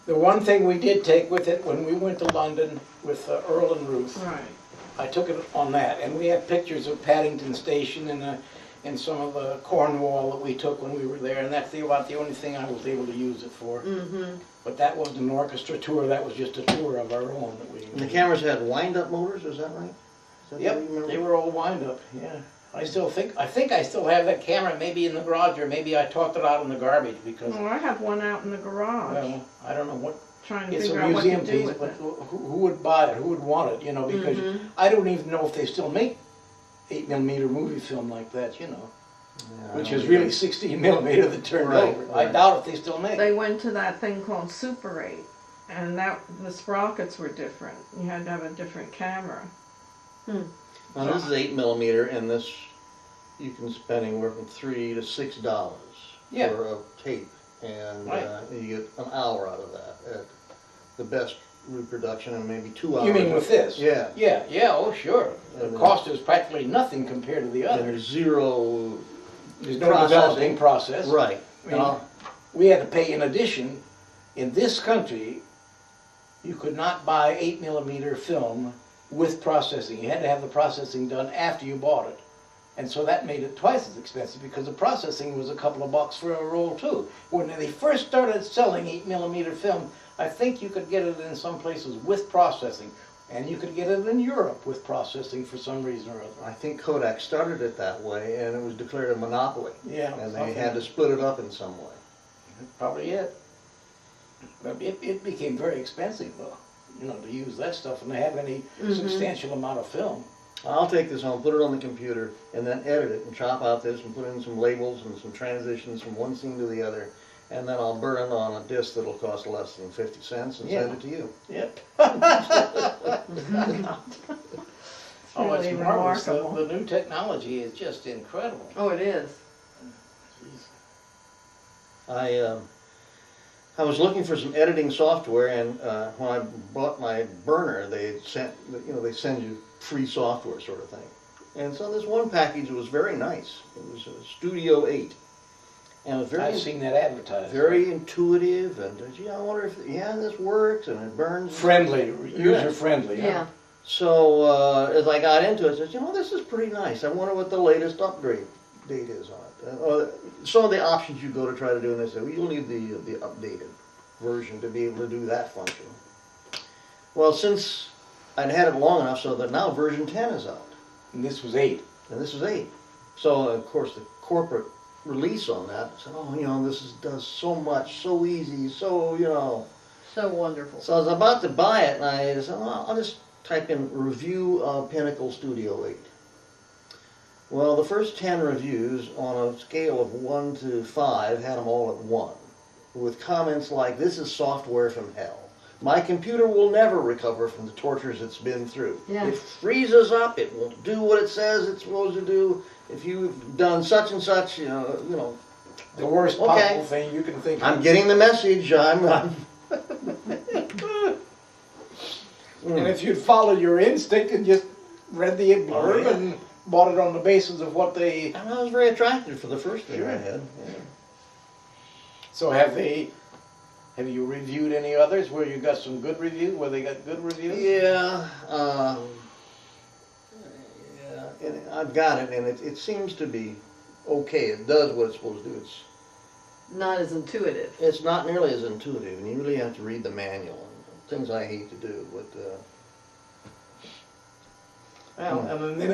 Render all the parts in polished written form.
The one thing we did take with it when we went to London with Earl and Ruth, Right. I took it on that, and we have pictures of Paddington Station and some of the Cornwall that we took when we were there, and that's about the only thing I was able to use it for. Mm-hmm. But that wasn't an orchestra tour, that was just a tour of our own that we. And the cameras had wind-up motors, is that right? Is that Yep, what you remember? they were all wind up, yeah. I think I still have that camera, maybe in the garage, or maybe I tossed it out in the garbage, because, Oh, I have one out in the garage, well, I don't know what, trying to it's figure a out what to museum do piece, with but it. who would buy it, who would want it, you know, because Mhm. I don't even know if they still make 8mm movie film like that, you know, Yeah, I which don't is know. really 16mm that turned Right, over. I right. doubt if they still make They it. went to that thing called Super 8, and that the sprockets were different. You had to have a different camera. Now this is 8mm, and this, you can spend anywhere from $3 to $6 Yeah. for a tape. And Right. you get an hour out of that at the best reproduction, and maybe 2 hours. You mean with this? Yeah. Yeah, oh, sure. The And, cost is practically nothing compared to the And others. there's zero, There's no processing. developing process. right. I mean, we had to pay, in addition, in this country, you could not buy 8mm film with processing. You had to have the processing done after you bought it. And so that made it twice as expensive, because the processing was a couple of bucks for a roll too. When they first started selling 8mm film, I think you could get it in some places with processing. And you could get it in Europe with processing for some reason or I other. think Kodak started it that way, and it was declared a monopoly. Yeah. And they something. had to split it up in some way. Probably it. But it became very expensive though, you know, to use that stuff and to have any substantial amount of film. I'll take this home, put it on the computer, and then edit it and chop out this and put in some labels and some transitions from one scene to the other. And then I'll burn it on a disc that'll cost less than 50 cents and send Yeah. it to you. Yep. It's Oh, it's really marvelous. remarkable. The new technology is just incredible. Oh, it is. I was looking for some editing software, and when I bought my burner, they sent, they send you free software sort of thing. And so this one package was very nice. It was Studio 8. And it was very, I've seen that advertised. very intuitive, and gee, I wonder if, this works, and it burns. Friendly, user friendly. huh? Yeah. So as I got into it, I said, this is pretty nice. I wonder what the latest upgrade date is on it. Some of the options you go to try to do, and they say, well, you'll need the updated version to be able to do that function. Well, since I'd had it long enough so that now version 10 is out, And this was 8. and this is 8. So of course the corporate release on that said, does so much, so easy, so. So wonderful. So I was about to buy it, and I said, well, I'll just type in review of Pinnacle Studio 8. Well, the first 10 reviews on a scale of 1 to 5 had them all at 1, with comments like, this is software from hell. My computer will never recover from the tortures it's been through. Yeah. It freezes up, it won't do what it says it's supposed to do. If you've done such and such, The worst Okay. possible thing you can think of. I'm getting the message, I'm And if you'd followed your instinct and just read the blurb yeah. and bought it on the basis of what they... And I was very attracted for the first thing I Sure. had. Yeah. So have you reviewed any others where you got some good reviews, where they got good reviews? Yeah, and I've got it, and it seems to be okay. It does what it's supposed to do. Not as intuitive. It's not nearly as intuitive, and you really have to read the manual, and things I hate to do. But Well, and then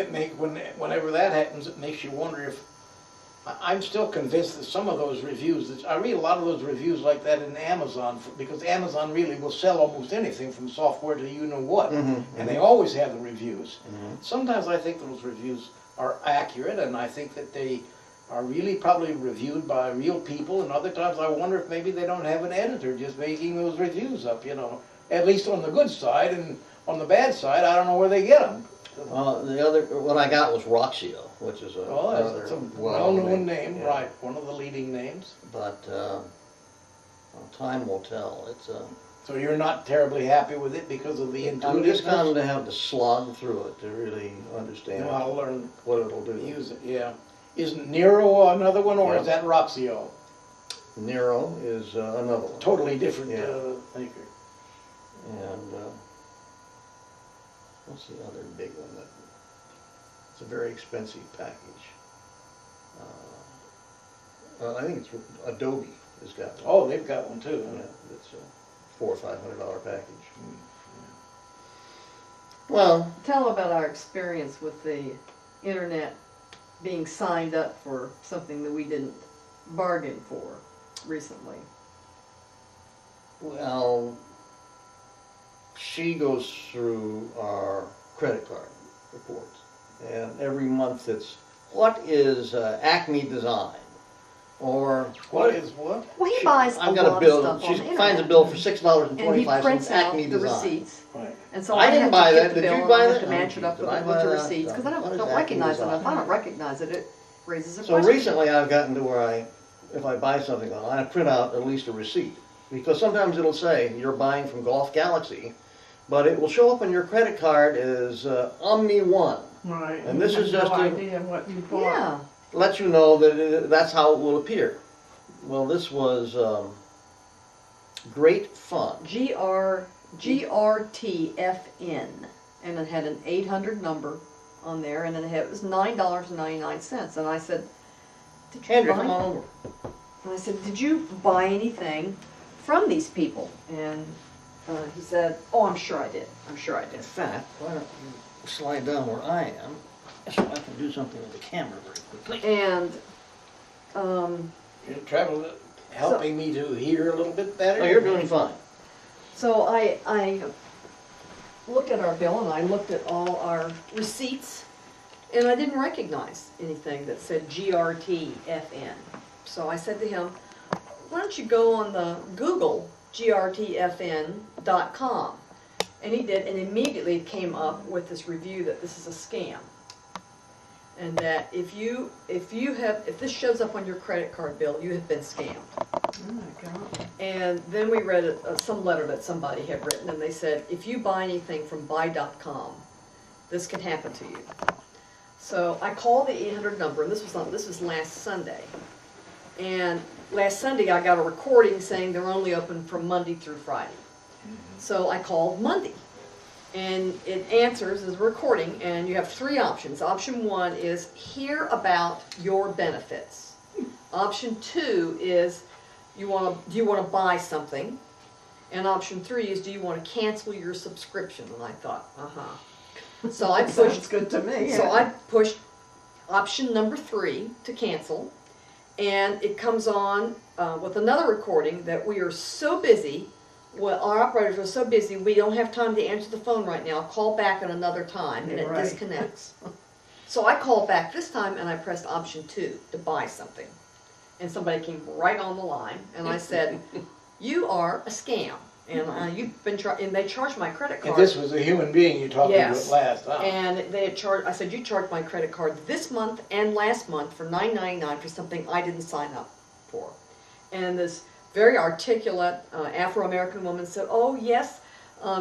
whenever that happens, it makes you wonder if... I'm still convinced that some of those reviews, I read a lot of those reviews like that in Amazon, because Amazon really will sell almost anything from software to you-know-what, Mhm, and they always have the reviews. Mhm. Sometimes I think those reviews are accurate, and I think that they are really probably reviewed by real people, and other times I wonder if maybe they don't have an editor just making those reviews up, at least on the good side, and on the bad side, I don't know where they get them. the other one I got was Roxio, which is That's a another well-known name, yeah. right, one of the leading names. But time will tell. It's So you're not terribly happy with it because of the I'm just intuitiveness? going to have to slog through it to really understand I'll learn what it'll to do. use it, yeah. Isn't Nero another one, or is Yeah. that Roxio? Nero is another one. Totally different Yeah. maker. And what's the other big one? It's a very expensive package. I think it's Adobe has got one. Oh, they've got one too. Yeah, it's a $400 or $500 package. Well, Tell about our experience with the internet being signed up for something that we didn't bargain for recently. well, she goes through our credit card reports, and every month it's, what is Acme Design? Or What is what? Well, he buys a I've got a lot bill, of stuff she on the internet. finds a bill for And he $6.25, prints out Acme the Design. receipts. Right. And so I I didn't have buy to that. get the Did you bill buy and I have that? to match it up Did with I the buy that? receipts, because I What is don't Acme recognize them. Design? If I don't recognize it, it raises a So question. recently I've gotten to where if I buy something online, I print out at least a receipt. Because sometimes it'll say you're buying from Golf Galaxy, but it will show up on your credit card as Omni One. Right. And this you is have just no a- idea what you bought. Yeah, Lets you know that that's how it will appear. Well, this was great fun. GRTFN, and it had an 800 number on there, and it was $9.99. And I said, "Did you Andrew, buy?" come on over. And I said, "Did you buy anything from these people?" And he said, "Oh, I'm sure I did. I'm sure I In did." fact, why don't you slide down where I am so I can do something with the camera very quickly. And You're traveling, helping me to hear a little bit better. Oh, you're doing fine. so I looked at our bill and I looked at all our receipts, and I didn't recognize anything that said GRTFN. So I said to him, "Why don't you go on the Google grtfn.com?" And he did, and immediately it came up with this review that this is a scam. And that if this shows up on your credit card bill, you have been scammed. Oh my God. And then we read some letter that somebody had written, and they said, if you buy anything from buy.com, this can happen to you. So I called the 800 number, and this was last Sunday. And last Sunday I got a recording saying they're only open from Monday through Friday. So I called Monday. And it answers as a recording, and you have three options. Option 1 is hear about your benefits. Option 2 is do you want to buy something? And option 3 is do you want to cancel your subscription? And I thought, So I Sounds pushed good to me. so I pushed option number 3 to cancel, and it comes on with another recording that we are so busy. Well, our operators are so busy, we don't have time to answer the phone right now. Call back at another time, and it Right. disconnects. So I called back this time, and I pressed option 2 to buy something. And somebody came right on the line, and I said, "You are a scam, and you've been and they charged my credit card." And this was a human being you talked to Yes. at last, huh? And they had charged. I said, "You charged my credit card this month and last month for $9.99 for something I didn't sign up for." And this very articulate Afro-American woman said, "Oh yes,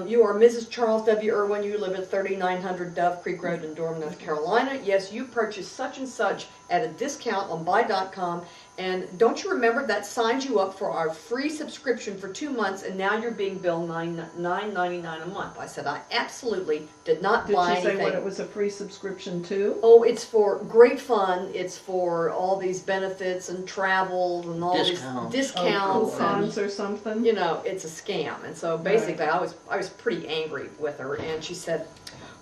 you are Mrs. Charles W. Irwin. You live at 3900 Dove Creek Road in Durham, North Carolina. Yes, you purchased such and such at a discount on buy.com. And don't you remember that signed you up for our free subscription for 2 months, and now you're being billed $9.99 a month?" I said, "I absolutely did not Did buy she say anything." what it was a free subscription to? Oh, it's for great fun. It's for all these benefits and travel and all Discounts. these discounts and Coupons or something? you know, it's a scam. And so basically, I was pretty angry with her, and she said,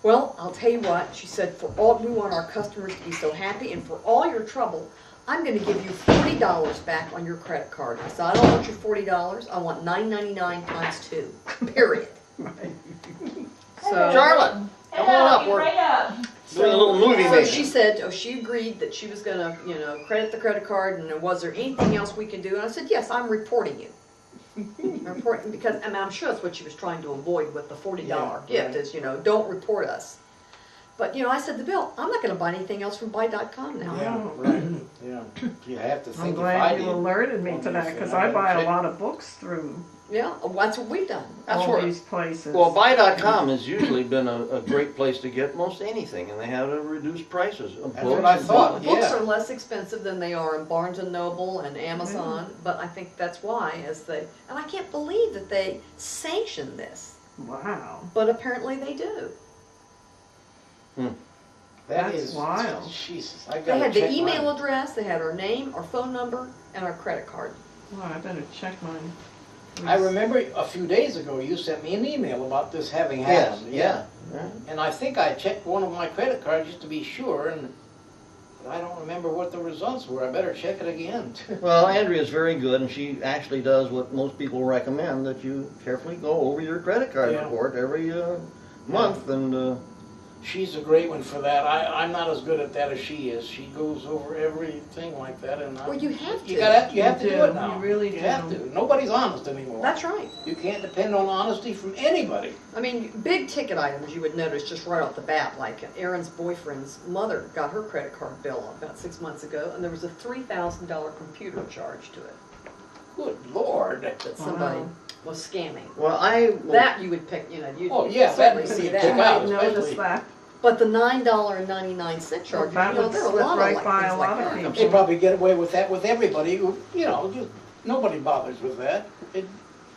"Well, I'll tell you what." She said, we want our customers to be so happy, and for all your trouble, I'm going to give you $40 back on your credit card." I said, "I don't want your $40. I want $9.99 times 2. Period." So, Charlotte, come on up. We're Right up. doing a little movie so making. she said, she agreed that she was going to, credit the credit card, and was there anything else we can do? And I said, "Yes, I'm reporting you." I'm reporting because, I'm sure that's what she was trying to avoid with the $40 Yeah, gift right. is, don't report us. But, you know, I said to Bill, I'm not gonna buy anything else from buy.com now. Yeah, Oh. right, yeah. You have to I'm think if I glad did. you alerted me on to that, these because things, I buy a check- lot of books through Yeah, that's what we've done. That's all where- these places. Well, buy.com has usually been a great place to get most anything, and they have reduced prices of That's books. what I and thought. Books yeah. are less expensive than they are in Barnes and Noble and Amazon, but I think that's why, and I can't believe that they sanction this, Wow. but apparently they do. That That's is wild. Jesus, I They gotta had the check email mine. address, they had our name, our phone number, and our credit card. Well, I better check mine. I remember a few days ago, you sent me an email about this having Yes, happened. yeah. And I think I checked one of my credit cards just to be sure, and but I don't remember what the results were. I better check it again. Well, Andrea's very good, and she actually does what most people recommend, that you carefully go over your credit card Yeah. report every month, and She's a great one for that. I'm not as good at that as she is. She goes over everything like that, and Well, you have to. You have You to do do. it now. You really You have do. to. Nobody's honest anymore. That's right. You can't depend on honesty from anybody. I mean, big ticket items you would notice just right off the bat, like Aaron's boyfriend's mother got her credit card bill about 6 months ago, and there was a $3,000 computer charge to it Good Lord. that somebody Wow. was scamming. well, I will, That you would pick, you know, you'd Oh, yeah, certainly that see you'd that. pick You out. might notice especially- that. But the $9.99 charge, That you know, would there are a slip lot of right like, by things a like lot of that. people. They probably get away with that with everybody. You know, just, nobody bothers with that.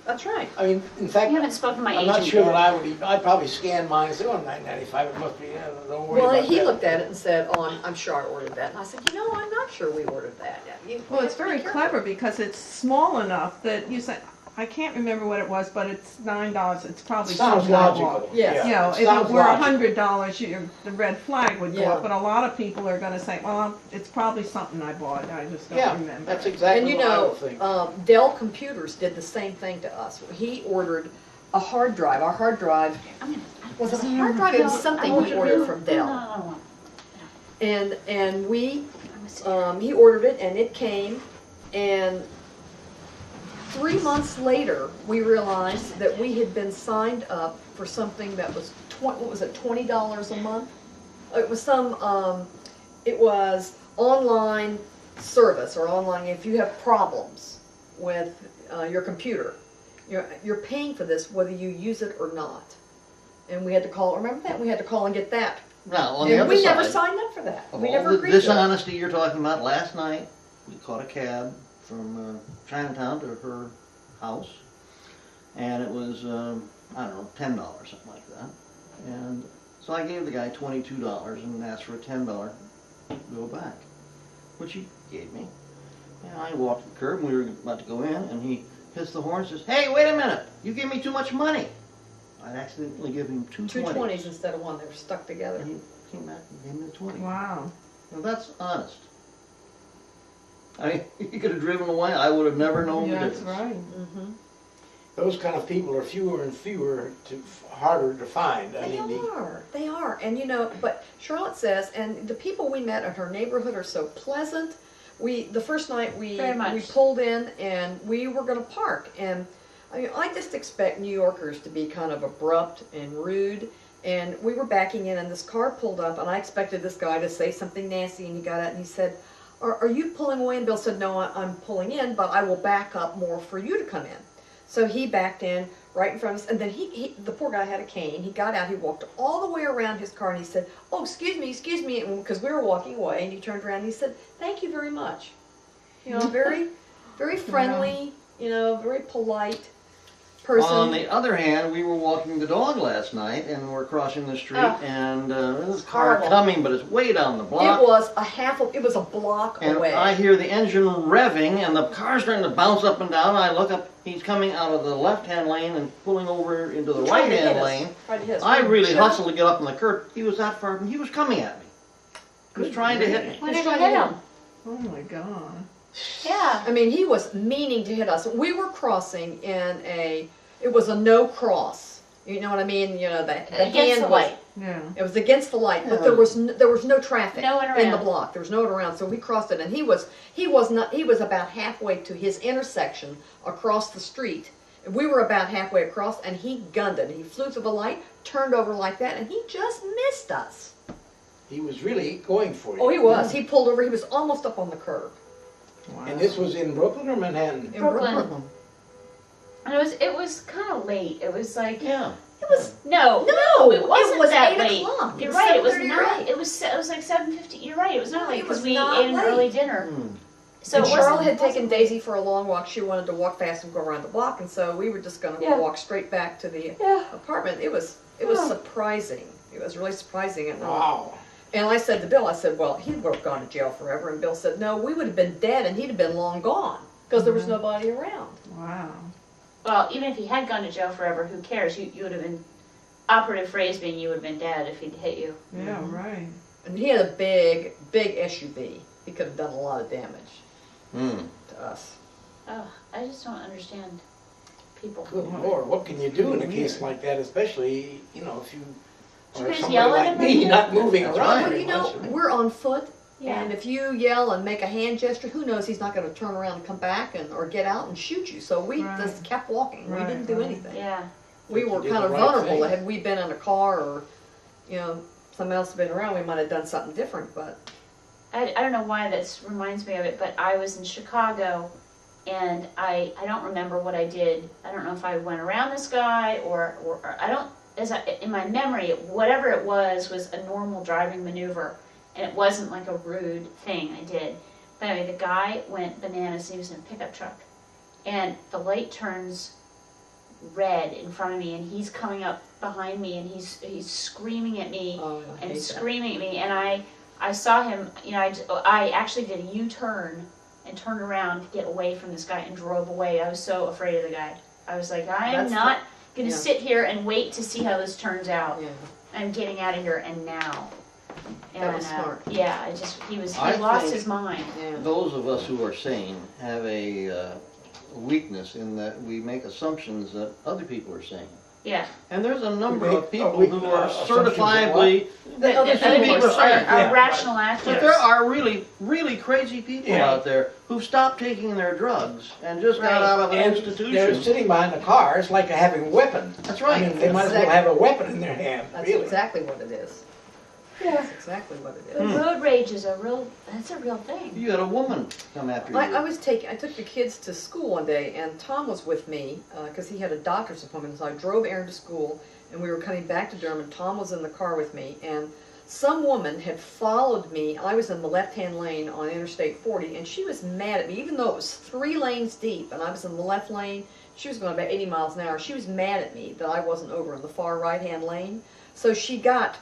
That's right. I mean, in fact, You haven't spoken to my I'm agent not sure yet. that I would even, I'd probably scan mine and say, oh, $9.95, it must be, yeah, don't worry Well, about he that. looked at it and said, oh, I'm sure I ordered that. And I said, you know, I'm not sure we ordered that. Well, it's very clever because it's small enough that you say, I can't remember what it was, but it's $9. It's probably Sounds something I logical. bought. Yes. You know, it if sounds it were logical. $100, the red flag would go Yeah. up. But a lot of people are going to say, well, it's probably something I bought. I just don't Yeah, remember. that's it." exactly And you what I know, would think. Dell Computers did the same thing to us. He ordered a hard drive. Our hard drive, was it a hard drive? It was something we ordered from Dell. No. And we, he ordered it and it came, and 3 months later, we realized that we had been signed up for something that was what was it, $20 a month? It was it was online service or online, if you have problems with your computer, you're paying for this whether you use it or not. And we had to call, remember that? We had to call and get that. now, on the And other we never side, signed up for that. of We all never the agreed to it. dishonesty you're talking about, last night, we caught a cab from Chinatown to her house, and it was, I don't know, $10, something like that. And so I gave the guy $22 and asked for a $10 bill back, which he gave me. And I walked the curb, and we were about to go in, and he hits the horn and says, hey, wait a minute, you gave me too much money. I'd accidentally given him two 220s instead of one, they were stuck together. And he came back and gave me the 20. Wow. Now that's honest. I mean, he could have driven away, I would have never known the Yeah, that's difference. right. Mm-hmm. Those kind of people are fewer and fewer, harder to find. I mean, They are, and you know, but Charlotte says, and the people we met at her neighborhood are so pleasant. The first night Very much. we pulled in and we were gonna park, and I mean, I just expect New Yorkers to be kind of abrupt and rude, and we were backing in and this car pulled up and I expected this guy to say something nasty, and he got out and he said, are you pulling away? And Bill said, no, I'm pulling in, but I will back up more for you to come in. So he backed in right in front of us, and then the poor guy had a cane. He got out, he walked all the way around his car, and he said, oh, excuse me, because we were walking away, and he turned around and he said, thank you very much. You know, very, very friendly, you know, very polite person. On the other hand, we were walking the dog last night, and we're crossing the street, Oh. and there's a car horrible. coming, but it's way down the block. It was a block And away. I hear the engine revving, and the car's starting to bounce up and down. I look up, he's coming out of the left-hand lane and pulling over into the He tried to hit right-hand us. lane. Tried to hit us. I really Sure. hustled to get up on the curb. He was that far, he was coming at me. He was Good trying to hit grief. me. Why Just did you trying to hit hit him? Oh my God. Yeah. I mean, he was meaning to hit us. We were crossing in it was a no cross. You know what I mean? You know, the Against hand the was, light. Yeah. it was against the light, but Yeah. there was no traffic No one in the around. block. There was no one around, so we crossed it, and he was about halfway to his intersection across the street, We were about halfway across, and he gunned it. He flew through the light, turned over like that, and he just missed us. He was really going for you. Oh, he was. He pulled over. He was almost up on the curb. Wow. And this was in Brooklyn or Manhattan? In Brooklyn. And it was kind of late. It was like Yeah. It was no, No, it wasn't it was that 8 late. o'clock. You're It was right. It was 7:30 or not. 8. It was like 7:50. You're right. It was not No, late it was because we not ate an late. early dinner. So And it wasn't- Charlotte had taken wasn't Daisy for a long walk. She wanted to walk fast and go around the block, and so we were just going to Yeah. walk straight back to the Yeah. apartment. It was Yeah. surprising. It was really surprising. Wow. And I said to Bill, I said, well, he would have gone to jail forever. And Bill said, no, we would have been dead, and he'd have been long gone because there was nobody around. Wow. Well, even if he had gone to jail forever, who cares? You would have been. Operative phrase being, you would have been dead if he'd hit you. Yeah, right. And he had a big SUV. He could have done a lot of damage to us. Oh, I just don't understand people. Good Lord, what can you do in a case like that, especially, you know, if you Did you are guys somebody yell at like him or me, anything? not moving That's around right. Well, very you know, much. we're on foot, Yeah. and if you yell and make a hand gesture, who knows? He's not going to turn around and come back or get out and shoot you. So we Right. just kept walking. We Right, didn't do right. anything. Yeah. We But you were did kind the of right vulnerable. thing. Had we been in a car or, you know, someone else had been around, we might have done something different. But I don't know why that reminds me of it, but I was in Chicago, and I don't remember what I did. I don't know if I went around this guy or I don't. In my memory, whatever it was a normal driving maneuver, and it wasn't like a rude thing I did. But anyway, the guy went bananas. He was in a pickup truck, and the light turns red in front of me, and he's coming up behind me, and he's screaming at me oh, I and hate that. screaming at me, and I saw him, you know, I actually did a U-turn and turned around to get away from this guy and drove away. I was so afraid of the guy. I was like, I am That's not going to yeah. sit here and wait to see how this turns out. Yeah. I'm getting out of here and now. And, That was smart. Yeah, he I lost think- his mind. Yeah. Those of us who are sane have a weakness in that we make assumptions that other people are sane. Yeah. And there's a number make of people a who are assumptions of certifiably, That other Other people people are are, sane. Yeah. rational actors. but there are really, really crazy people Yeah. out there who've stopped taking their drugs and just got Right. out of an And institution. they're sitting behind the car, it's like having a weapon. That's I right. mean, they might as well have a weapon in their hand, That's really. exactly what it is. Yeah. That's exactly what it The is. road rage is that's a real thing. You had a woman come after you. I took the kids to school one day, and Tom was with me because he had a doctor's appointment. So I drove Aaron to school, and we were coming back to Durham. Tom was in the car with me, and some woman had followed me. I was in the left-hand lane on Interstate 40, and she was mad at me, even though it was 3 lanes deep, and I was in the left lane. She was going about 80 miles an hour. She was mad at me that I wasn't over in the far right-hand lane. So she got.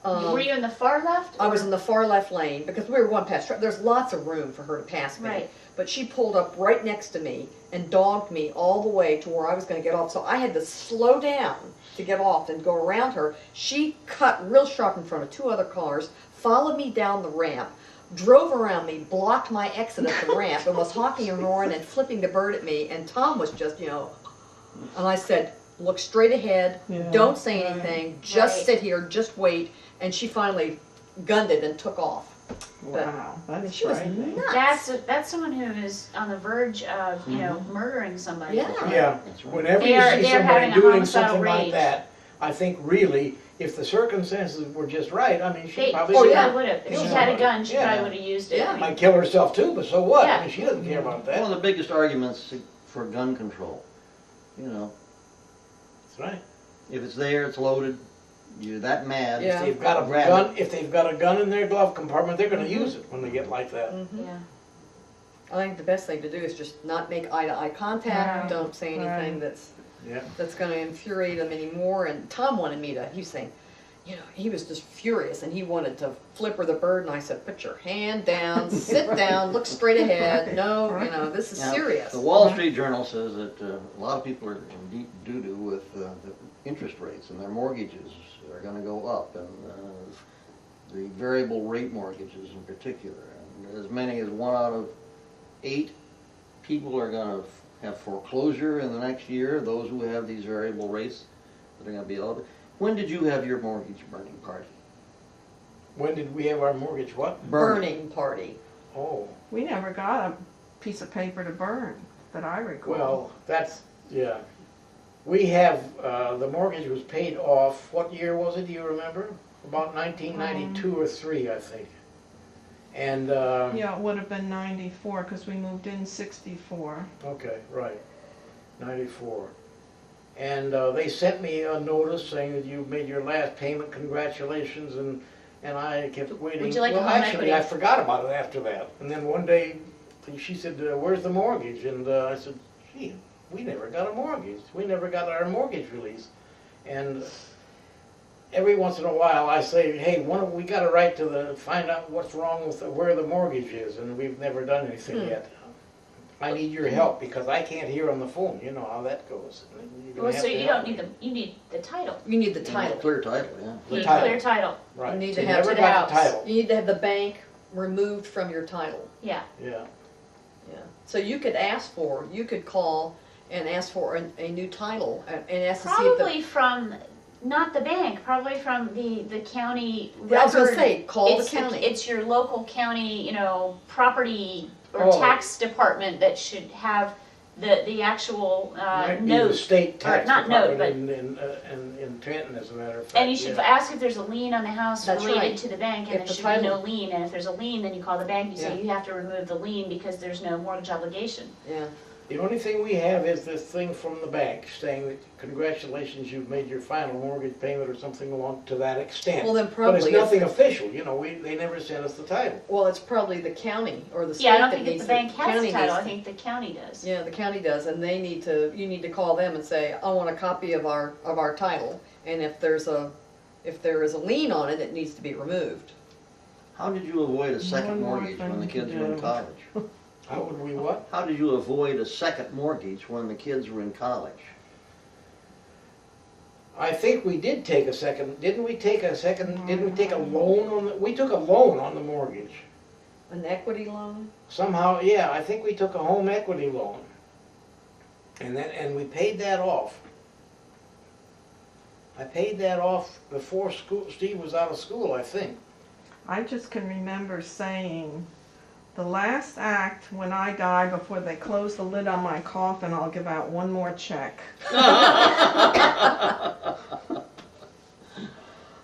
Were you in the far left? I was or- in the far left lane because we were one past. There's lots of room for her to pass me. Right. But she pulled up right next to me and dogged me all the way to where I was going to get off. So I had to slow down to get off and go around her. She cut real sharp in front of 2 other cars, followed me down the ramp, drove around me, blocked my exit at the ramp, and was honking and roaring and flipping the bird at me. And Tom was just, you know, and I said, look straight ahead, Yeah, don't say right. anything, just Right. sit here, just wait. And she finally gunned it and took off. Wow. I mean, That's she was frightening. nuts. That's someone who is on the verge of, you know, murdering somebody. Yeah. Yeah, That's right. whenever They you are- see they're somebody having a doing homicidal something like rage. that, I think really, if the circumstances were just right, I mean, she They probably Oh, she yeah. would have. If she Yeah. had a gun, she Yeah. probably would have used it. Yeah. I mean, might kill herself too, but so what? Yeah. I mean, she doesn't care about that. One of the biggest arguments for gun control. You know, That's right. if it's there, it's loaded, you're that mad. Yeah. If they've got a Grab gun, if they've got a gun in their glove compartment, they're going to use it when they get like that. Mhm. yeah. I think the best thing to do is just not make eye-to-eye contact. Right. Don't say anything Right. Yeah. that's going to infuriate them anymore. And Tom wanted me to. He was saying, you know, he was just furious, and he wanted to flip her the bird. And I said, put your hand down, sit down, look straight ahead. No, you know, this is Now, serious. The Wall Street Journal says that a lot of people are in deep doo-doo with the interest rates, and their mortgages are going to go up, and the variable rate mortgages in particular. And as many as 1 out of 8 people are going to have foreclosure in the next year, those who have these variable rates that are going to be elevated. When did you have your mortgage burning party? When did we have our mortgage what? Burning party. Oh, We never got a piece of paper to burn that I recall. well, that's, yeah. We have, the mortgage was paid off, what year was it, do you remember? About 1992 or 3, I think. And, Yeah, it would have been 94, because we moved in 64. okay, right, 94. And they sent me a notice saying that you made your last payment, congratulations, and I kept waiting. Would you like a Well, home actually, equity? I forgot about it after that. And then one day, she said, where's the mortgage? And I said, gee, we never got a mortgage. We never got our mortgage release. And every once in a while, I say, hey, we got a right to find out what's wrong with where the mortgage is, and we've never done anything yet. I need your help because I can't hear on the phone. You know how that goes. You're gonna Well, have so to you help don't me. need you need the title. You need the title. Clear title, yeah. You The need title. clear title. Right. You need They to have never to the got house. the title. You need to have the bank removed from your title. Yeah. Yeah. Yeah. So you could call and ask for a new title and ask to see if the. Probably from, not the bank, probably from the county record. Yeah, I was gonna say, call the It's county. It's your local county, property or Oh. tax department that should have the actual Might be the note. state tax not note, department in Trenton, as a matter of fact. And you should yeah. ask if there's a lien on the house That's related right. to the bank, If and there the should be no title- lien. And if there's a lien, then you call the bank, you say Yeah. you have to remove the lien because there's no mortgage obligation. Yeah. The only thing we have is this thing from the bank saying that congratulations, you've made your final mortgage payment or something along to that extent. Well, then But probably. it's nothing official, they never sent us the title. Well, it's probably the county or the state Yeah, I don't that think that needs the bank has county the title. I needs- think the county does. Yeah, the county does, and you need to call them and say, I want a copy of our title, and if there is a lien on it, it needs to be removed. How did you avoid a second One more mortgage when the thing to kids were in do. college? How would we what? How did you avoid a second mortgage when the kids were in college? I think we did take a second, didn't we take a loan on we took a loan on the mortgage. An equity loan? Somehow, yeah, I think we took a home equity loan. And we paid that off. I paid that off before Steve was out of school, I think. I just can remember saying, the last act when I die before they close the lid on my coffin, I'll give out one more check.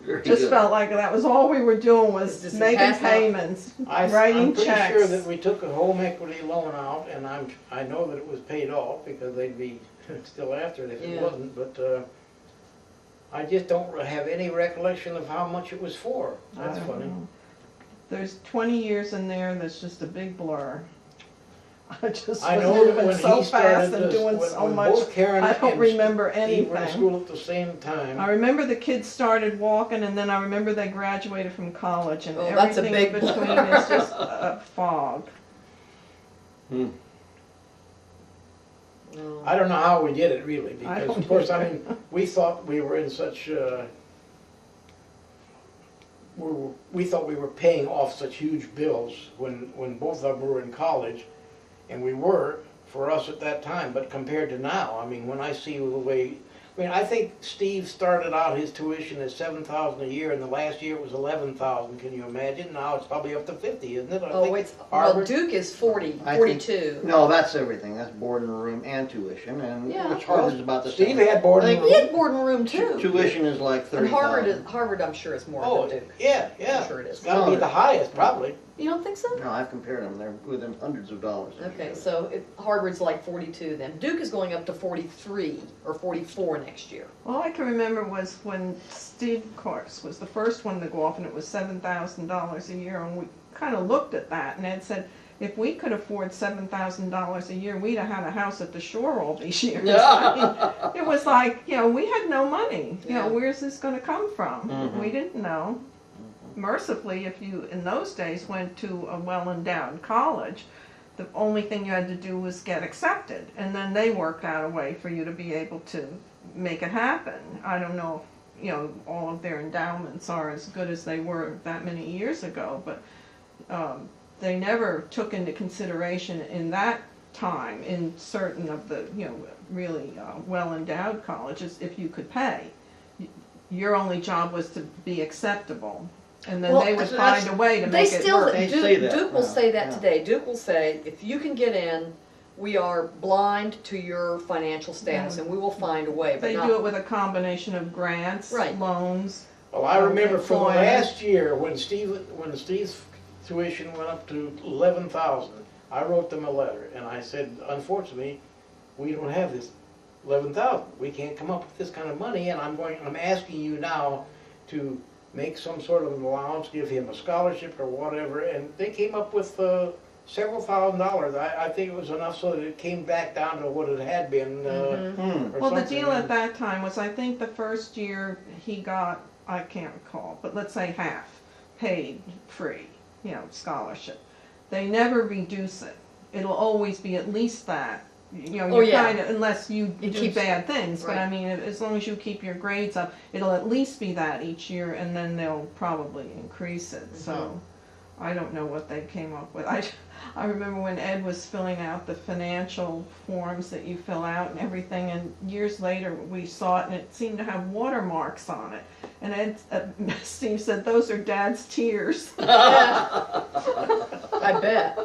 Very Just good. felt like that was all we were doing was Just making pass out. payments, I'm writing pretty checks. sure that we took a home equity loan out, and I know that it was paid off because they'd be still after it if it Yeah. wasn't, but I just don't have any recollection of how much it was for. That's I don't funny. know. There's 20 years in there that's just a big blur. I just was I know that moving when so he started fast and this, doing so when much. both Karen I don't and remember Steve were in anything. school at the same time. I remember the kids started walking, and then I remember they graduated from college, and Oh, that's a everything in big between is just a fog. No. I don't know how we did it really, I because don't of course, I either. mean, we thought we were in such, we thought we were paying off such huge bills when both of them were in college, and we were, for us at that time, but compared to now, I mean, when I see the way, I think Steve started out his tuition at $7,000 a year, and the last year it was $11,000, can you imagine? Now it's probably up to 50, isn't it? I Oh, think it's, well, Harvard- Duke is 40, I think- 42. No, that's everything. That's board and room and tuition, and Yeah. which Harvard's about the Steve same. had board I and think He room. had board and room too. Tuition is like And Harvard, 30,000. Harvard, I'm sure is more Oh, than Duke. yeah, yeah. I'm sure it is. It's gotta be the highest, probably. You don't think so? No, I've compared them. They're within hundreds of dollars. of Okay, each other. so Harvard's like 42 then. Duke is going up to 43 or 44 next year. All I can remember was when Steve, of course, was the first one to go off, and it was $7,000 a year, and we kind of looked at that, and Ed said, if we could afford $7,000 a year, we'd have had a house at the shore all these years. I mean, it was like, we had no money. Yeah. Where's this going to come from? Mhm. We didn't know. Mercifully, if you, in those days, went to a well-endowed college, the only thing you had to do was get accepted, and then they worked out a way for you to be able to make it happen. I don't know if, all of their endowments are as good as they were that many years ago, but they never took into consideration in that time, in certain of the, really well-endowed colleges, if you could pay. Your only job was to be acceptable, and then Well, they would that's- find a way to They make it still, work. They say that Duke will now, say that yeah. today. Duke will say, if you can get in we are blind to your financial status, and we will find a way. But They not, do it with a combination of grants, Right. loans. Well, I remember for the Employment. last year, when Steve's tuition went up to 11,000, I wrote them a letter, and I said, unfortunately, we don't have this 11,000. We can't come up with this kind of money, and I'm asking you now to make some sort of an allowance, give him a scholarship or whatever, and they came up with several $1,000s. I think it was enough so that it came back down to what it had been. Hmm. Or Well, the something. deal at that time was, I think the first year he got, I can't recall, but let's say half, paid free, scholarship. They never reduce it. It'll always be at least that. Oh, You're yeah. kind of, unless you It do keeps- bad things, but I right. mean, as long as you keep your grades up, it'll at least be that each year, and then they'll probably increase it, so. I don't know what they came up with. I remember when Ed was filling out the financial forms that you fill out and everything, and years later we saw it and it seemed to have watermarks on it. And Steve said, those are Dad's tears. I bet.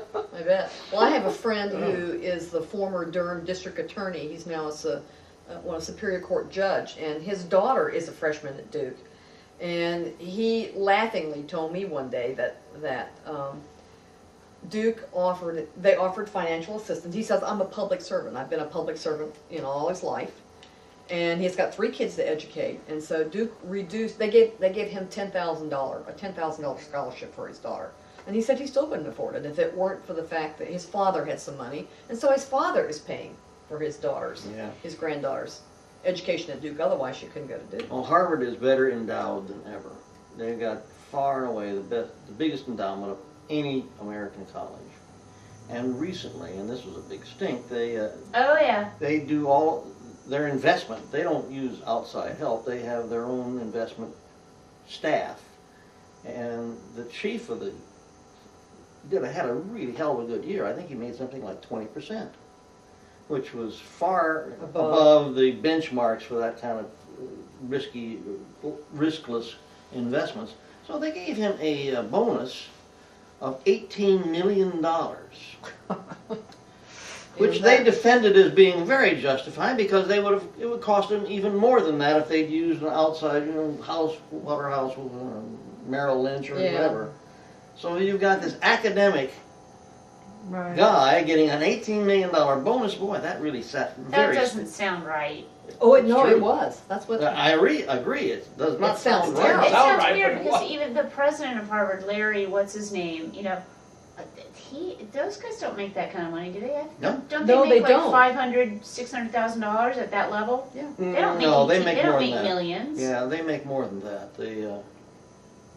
Well, I have a friend who is the former Durham district attorney. He's now a Superior Court judge, and his daughter is a freshman at Duke. And he laughingly told me one day that Duke offered financial assistance. He says, I'm a public servant. I've been a public servant, all his life. And he's got 3 kids to educate. And so Duke reduced, they gave him a $10,000 scholarship for his daughter. And he said he still couldn't afford it if it weren't for the fact that his father had some money. And so his father is paying for his daughters, Yeah. his granddaughters' education at Duke. Otherwise, she couldn't go to Duke. Well, Harvard is better endowed than ever. They've got far and away the biggest endowment of any American college. And recently, and this was a big stink, Oh, yeah. they do all their investment. They don't use outside help. They have their own investment staff. And the chief of had a really hell of a good year. I think he made something like 20%, which was far above the benchmarks for that kind of riskless investments. So they gave him a bonus of $18 million, which they defended as being very justified because it would cost them even more than that if they'd used an outside, Waterhouse, Merrill Lynch or Yeah. whatever. So you've got this academic Right. guy getting an $18 million bonus. Boy, that really sat That very. doesn't sound right. Oh, It's no, true. it was. That's what. I agree. It does not It sounds sound terrible. right. It sounds right, weird but because what? even the president of Harvard, Larry, what's his name? Those guys don't make that kind of money, do they? No. Don't No, they they make don't. like $500,000, $600,000 at that level? Yeah. They don't make. No, they they make don't more make than that. millions. Yeah, they make more than that.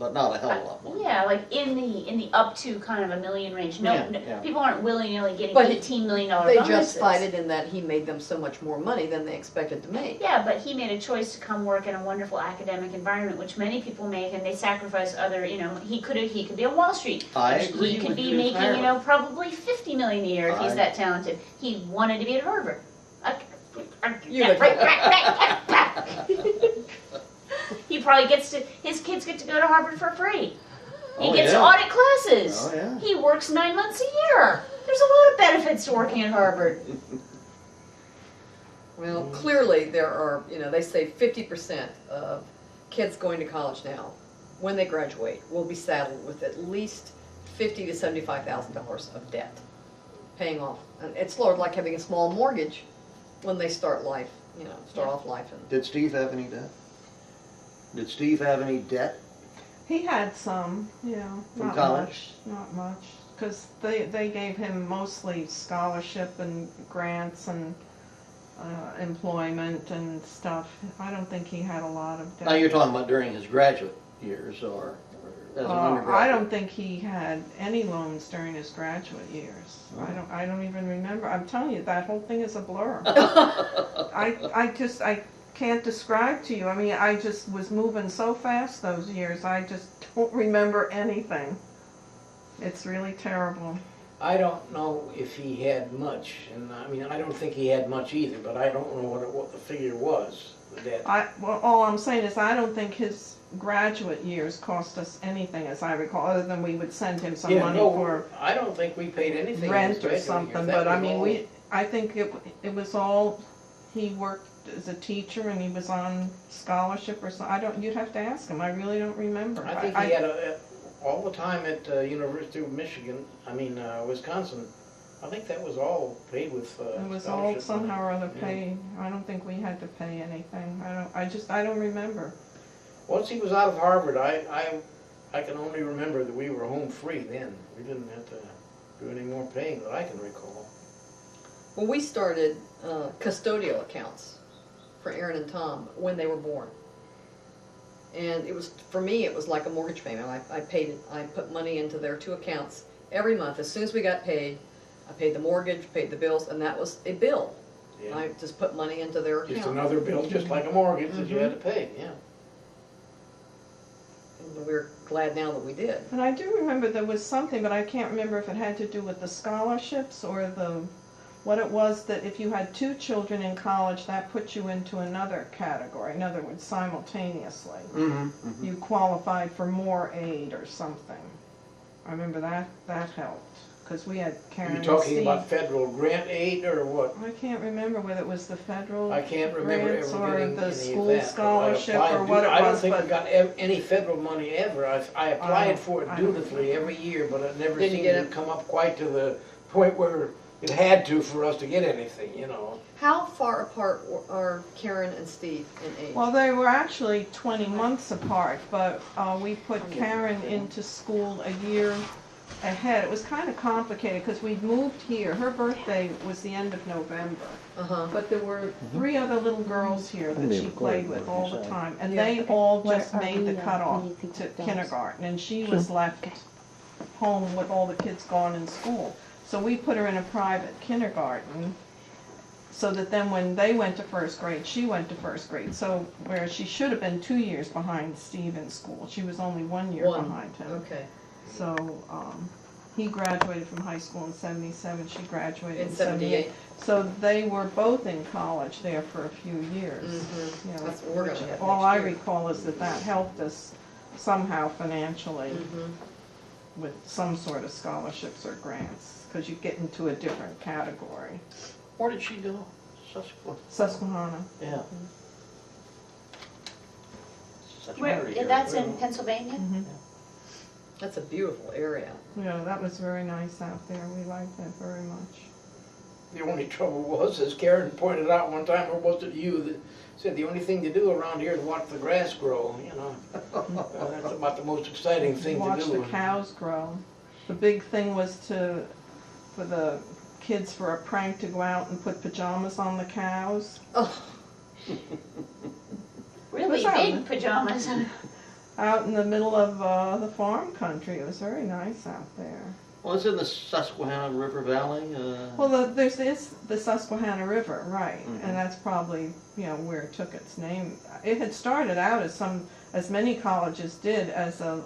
But not a hell of a lot more. Yeah, like in the up to kind of $1 million range. No, Yeah. people aren't willy-nilly getting But $18 million They bonuses. justified it in that he made them so much more money than they expected to make. Yeah, but he made a choice to come work in a wonderful academic environment, which many people make, and they sacrifice other. He could be on Wall Street. I agree He could with be you making, entirely. probably $50 million a year if he's I- that talented. He wanted to be at Harvard. You would- He probably his kids get to go to Harvard for free. He Oh, gets yeah. to audit classes. Oh, yeah. He works 9 months a year. There's a lot of benefits to working at Harvard. Well, clearly there are, they say 50% of kids going to college now, when they graduate, will be saddled with at least $50,000 to $75,000 of debt, paying off. And it's sort of like having a small mortgage when they start life, off life. And Did Steve have any debt? Did Steve have any debt? He had some, From not college? not much, because they gave him mostly scholarship and grants and employment and stuff. I don't think he had a lot of debt. Now you're talking about during his graduate years or as an undergraduate? I don't think he had any loans during his graduate years. Oh. I don't even remember. I'm telling you, that whole thing is a blur. I can't describe to you. I mean, I just was moving so fast those years. I just don't remember anything. It's really terrible. I don't know if he had much, and I don't think he had much either, but I don't know what the figure was, the debt. Well, all I'm saying is I don't think his graduate years cost us anything, as I recall, other than we would send him some money for I don't think we paid anything. in his rent or graduate something. years. But That I was mean, all- I think it was all, he worked as a teacher and he was on scholarship or something. You'd have to ask him. I really don't remember. I think he had all the time at University of Michigan, Wisconsin. I think that was all paid with It was all scholarship money. somehow or other Yeah. paid. I don't think we had to pay anything. I don't remember. Once he was out of Harvard, I can only remember that we were home free then. We didn't have to do any more paying that I can recall. Well, we started custodial accounts for Aaron and Tom when they were born. And it was, for me, it was like a mortgage payment. I put money into their 2 accounts every month. As soon as we got paid, I paid the mortgage, paid the bills, and that was a bill. Yeah. I just put money into their account. Just another bill, just like a mortgage that you had to pay, yeah. And we're glad now that we did. And I do remember there was something, but I can't remember if it had to do with the scholarships or what it was, that if you had 2 children in college, that put you into another category. In other words, simultaneously. Mm-hmm. You qualified for more aid or something. I remember that helped, because we had Karen Are and you talking Steve. about federal grant aid or what? I can't remember whether it was the federal I can't remember grants ever or getting the any of school that. but I scholarship applied or du- what it I don't was, think we but got any federal money ever. I applied for it I don't- dutifully every year, but it never Didn't seemed get to it? come up quite to the point where it had to for us to get anything, you know. How far apart are Karen and Steve in age? well, they were actually 20 months apart, but we put Karen into school a year ahead. It was kind of complicated because we'd moved here. Her birthday was the end of November, Uh-huh. but there were 3 other little girls here that They she were played great, with what all you the say. time, and Yeah. they all Where just are made the we, cutoff when you think to of those? kindergarten, and she was left home with all the kids gone in school. So we put her in a private kindergarten, so that then when they went to 1st grade, she went to 1st grade. So whereas she should have been 2 years behind Steve in school, she was only 1 year One. behind him. Okay. So he graduated from high school in '77, she graduated In in '78. 78. So they were both in college there for a few years. Mm-hmm. You know, That's what we're which gonna have all next I year. recall is that helped us somehow financially Mm-hmm. with some sort of scholarships or grants, because you get into a different category. Where did she go? Susquehanna. Susquehanna. Yeah. Such Where, memory here. that's in Pennsylvania? Mhm. That's a beautiful area. Yeah, that was very nice out there. We liked that very much. The only trouble was, as Karen pointed out one time, or was it you, that said the only thing to do around here is watch the grass grow, you know. That's about the most exciting thing to Watch do. the cows grow. The big thing was for the kids for a prank to go out and put pajamas on the cows. Oh, Really What's that? big pajamas. Out in the middle of the farm country. It was very nice out there. Well, it's in the Susquehanna River Valley. Well, there's the Susquehanna River, right, Mhm. and that's probably where it took its name. It had started out as many colleges did, as a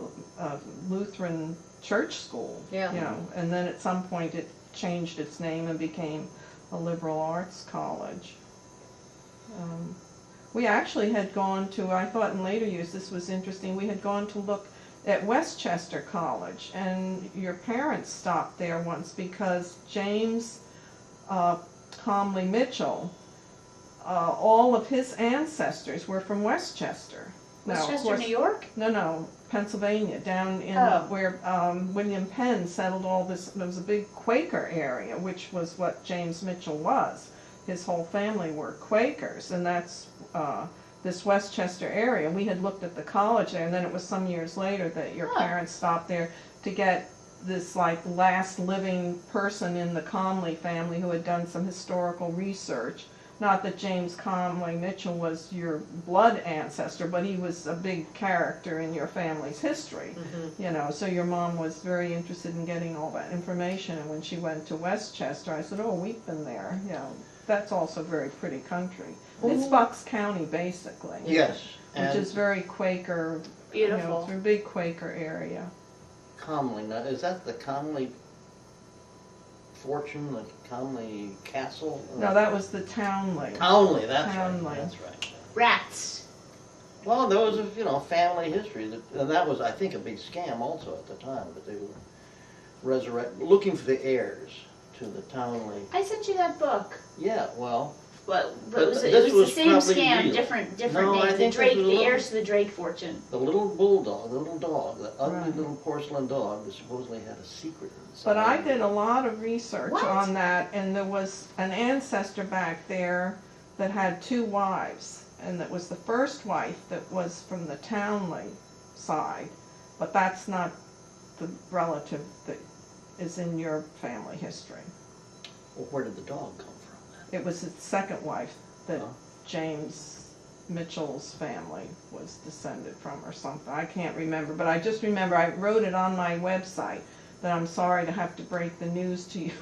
Lutheran church school. Yeah. And then at some point it changed its name and became a liberal arts college. We actually had gone to, I thought in later years this was interesting, we had gone to look at Westchester College, and your parents stopped there once because James Comley Mitchell, all of his ancestors were from Westchester. Now, of Westchester, course- New York? No, Pennsylvania, down in Oh. where William Penn settled all this. There was a big Quaker area, which was what James Mitchell was. His whole family were Quakers, and that's this Westchester area. We had looked at the college there, and then it was some years later that your Huh. parents stopped there to get this last living person in the Comley family who had done some historical research. Not that James Comley Mitchell was your blood ancestor, but he was a big character in your family's history. So your mom was very interested in getting all that information, and when she went to Westchester, I said, oh, we've been there. That's also very pretty country. It's Bucks County, basically. yes. Which is very Quaker. Beautiful. It's a big Quaker area. Comley. Now, is that the Comley fortune, the Comley castle? No, that was the Townley. Townley, that's Townley. right. That's right. Rats. Well, there was a family history, and that was, I think, a big scam also at the time. But they were looking for the heirs to the Townley. I sent you that book. Yeah, well, But But it was this the was same probably scam, real. different No, I name. The think Drake, this was a the little- heirs to the Drake fortune. the little bulldog, the little dog, the ugly Right. little porcelain dog that supposedly had a secret inside. But I did a lot of research What? on that, and there was an ancestor back there that had 2 wives, and that was the first wife that was from the Townley side, but that's not the relative that is in your family history. Well, where did the dog come from then? It was his second wife that Huh? James Mitchell's family was descended from or something. I can't remember, but I just remember I wrote it on my website that I'm sorry to have to break the news to you.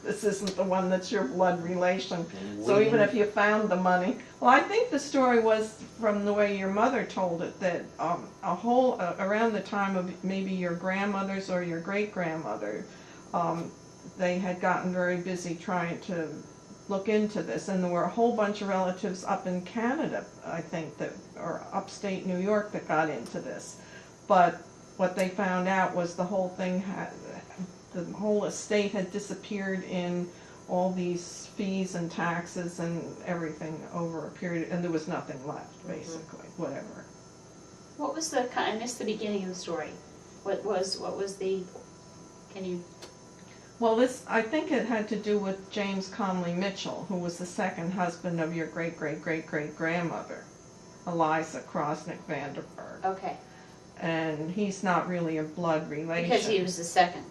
This isn't the one that's your blood relation. So even if you found the money, well, I think the story was from the way your mother told it, that around the time of maybe your grandmother's or your great-grandmother, they had gotten very busy trying to look into this, and there were a whole bunch of relatives up in Canada, I think, that, or upstate New York, that got into this. But what they found out was the whole thing the whole estate had disappeared in all these fees and taxes and everything over a period, and there was nothing left, basically, whatever. What was I missed the beginning of the story. What was the, can you, Well, I think it had to do with James Conley Mitchell, who was the second husband of your great-great-great-great-grandmother, Eliza Krosnick Vanderburg. okay, And he's not really a blood relation. because he was the second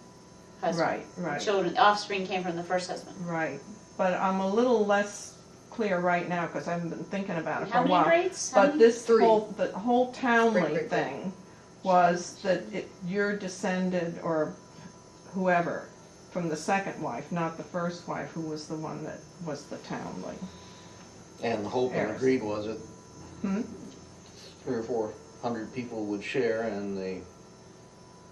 husband. Right. Children, the offspring came from the first husband. Right. But I'm a little less clear right now because I haven't been thinking about it for How a many while. grades? How But many? this 3. the whole Townley Great-great-great. thing was that you're descended, or whoever, from the second wife, not the first wife, who was the one that was the Townley. And the hope and Heirs. greed was that Hmm? 300 or 400 people would share in the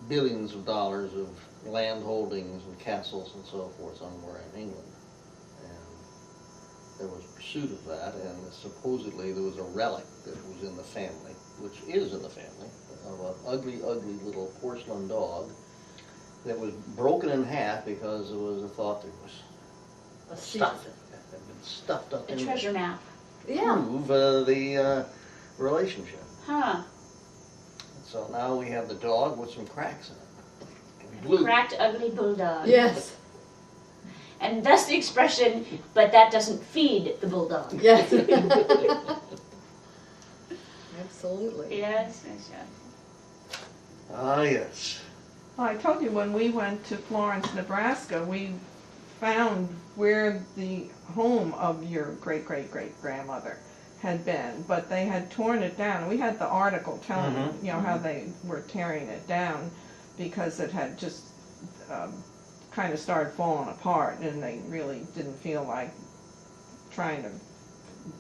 billions of dollars of land holdings and castles and so forth somewhere in England. And there was pursuit of that, and supposedly there was a relic that was in the family, which is in the family, of an ugly, ugly little porcelain dog that was broken in half because there was a thought that was A stuffed, secret. had been stuffed up A in treasure map. Yeah. prove the relationship. Huh. So now we have the dog with some cracks in it. Blue. Cracked, ugly bulldog. Yes. And thus the expression, but that doesn't feed the bulldog. Yes. Absolutely. Yes, yes. Ah, yes. Well, I told you when we went to Florence, Nebraska, we found where the home of your great-great-great-grandmother had been, but they had torn it down. And we had the article telling you know how they were tearing it down because it had just kind of started falling apart, and they really didn't feel like trying to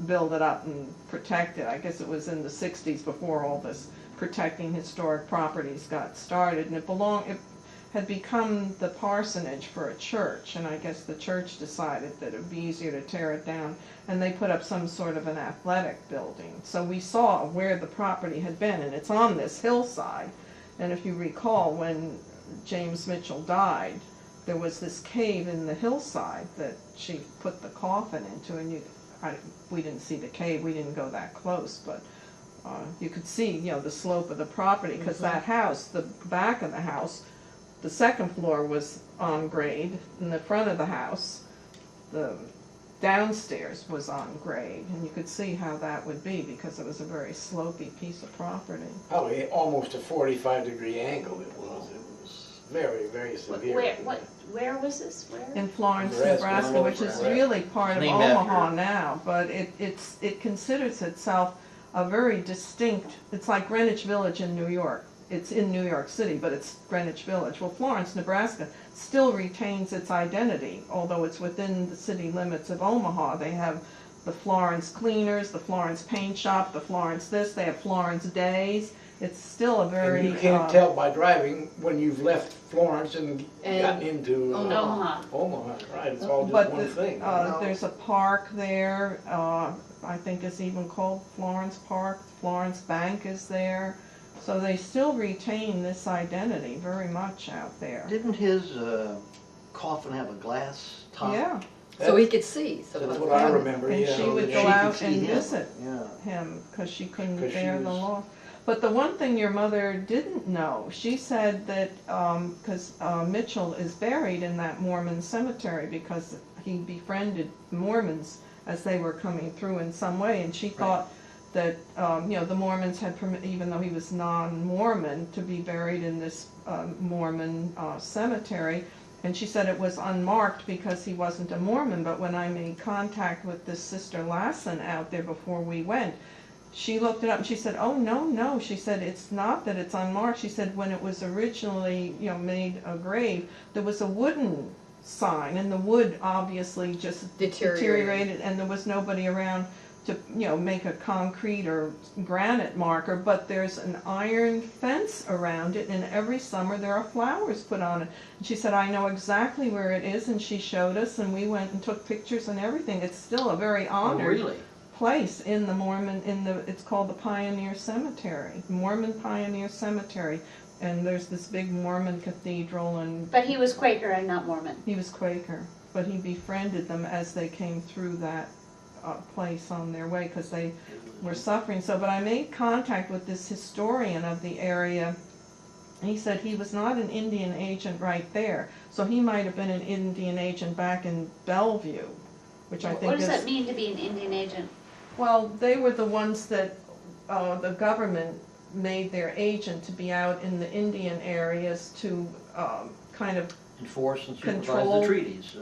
build it up and protect it. I guess it was in the 60s before all this protecting historic properties got started, and it had become the parsonage for a church, and I guess the church decided that it would be easier to tear it down, and they put up some sort of an athletic building. So we saw where the property had been, and it's on this hillside. And if you recall, when James Mitchell died, there was this cave in the hillside that she put the coffin into, and we didn't see the cave, we didn't go that close, but you could see, the slope of the property, because that house, the back of the house, the second floor was on grade, and the front of the house, the downstairs was on grade, and you could see how that would be because it was a very slopey piece of property. Probably almost a 45-degree angle it was. It was very, very severe. Where was this? Where? In Florence, Nebraska, Nebraska, which is Nebraska. really part of Named after Omaha her. now, but it considers itself a very distinct, it's like Greenwich Village in New York. It's in New York City, but it's Greenwich Village. Well, Florence, Nebraska still retains its identity, although it's within the city limits of Omaha. They have the Florence Cleaners, the Florence Paint Shop, the Florence this, they have Florence Days. It's still a very... And you can't tell by driving when you've left Florence and And gotten into Omaha. Omaha, right, it's all just But one thing. there's a park there, I think it's even called Florence Park. Florence Bank is there. So they still retain this identity very much out there. Didn't his coffin have a glass top? Yeah, So he could see. So That's by what the I time- remember, and yeah. she So would that go she could out see and him. visit Yeah. him because she couldn't 'Cause she bear the was- loss. But the one thing your mother didn't know, she said that because Mitchell is buried in that Mormon cemetery because he befriended Mormons as they were coming through in some way, and she thought that the Mormons had even though he was non-Mormon, to be buried in this Mormon cemetery. And she said it was unmarked because he wasn't a Mormon. But when I made contact with this Sister Lassen out there before we went, she looked it up and she said, "Oh no." She said it's not that it's unmarked. She said when it was originally made a grave, there was a wooden sign, and the wood obviously just deteriorated, and there was nobody around to make a concrete or granite marker, but there's an iron fence around it, and every summer there are flowers put on it. And she said, I know exactly where it is, and she showed us, and we went and took pictures and everything. It's still a very Oh, honored really? place in the Mormon, it's called the Pioneer Cemetery, Mormon Pioneer Cemetery, and there's this big Mormon cathedral, and But he was Quaker and not Mormon. he was Quaker, but he befriended them as they came through that place on their way because they were suffering. So, but I made contact with this historian of the area. He said he was not an Indian agent right there, so he might have been an Indian agent back in Bellevue, which I think What does is. that mean to be an Indian agent? Well, they were the ones that the government made their agent to be out in the Indian areas to kind of Enforce and supervise Control. the treaties.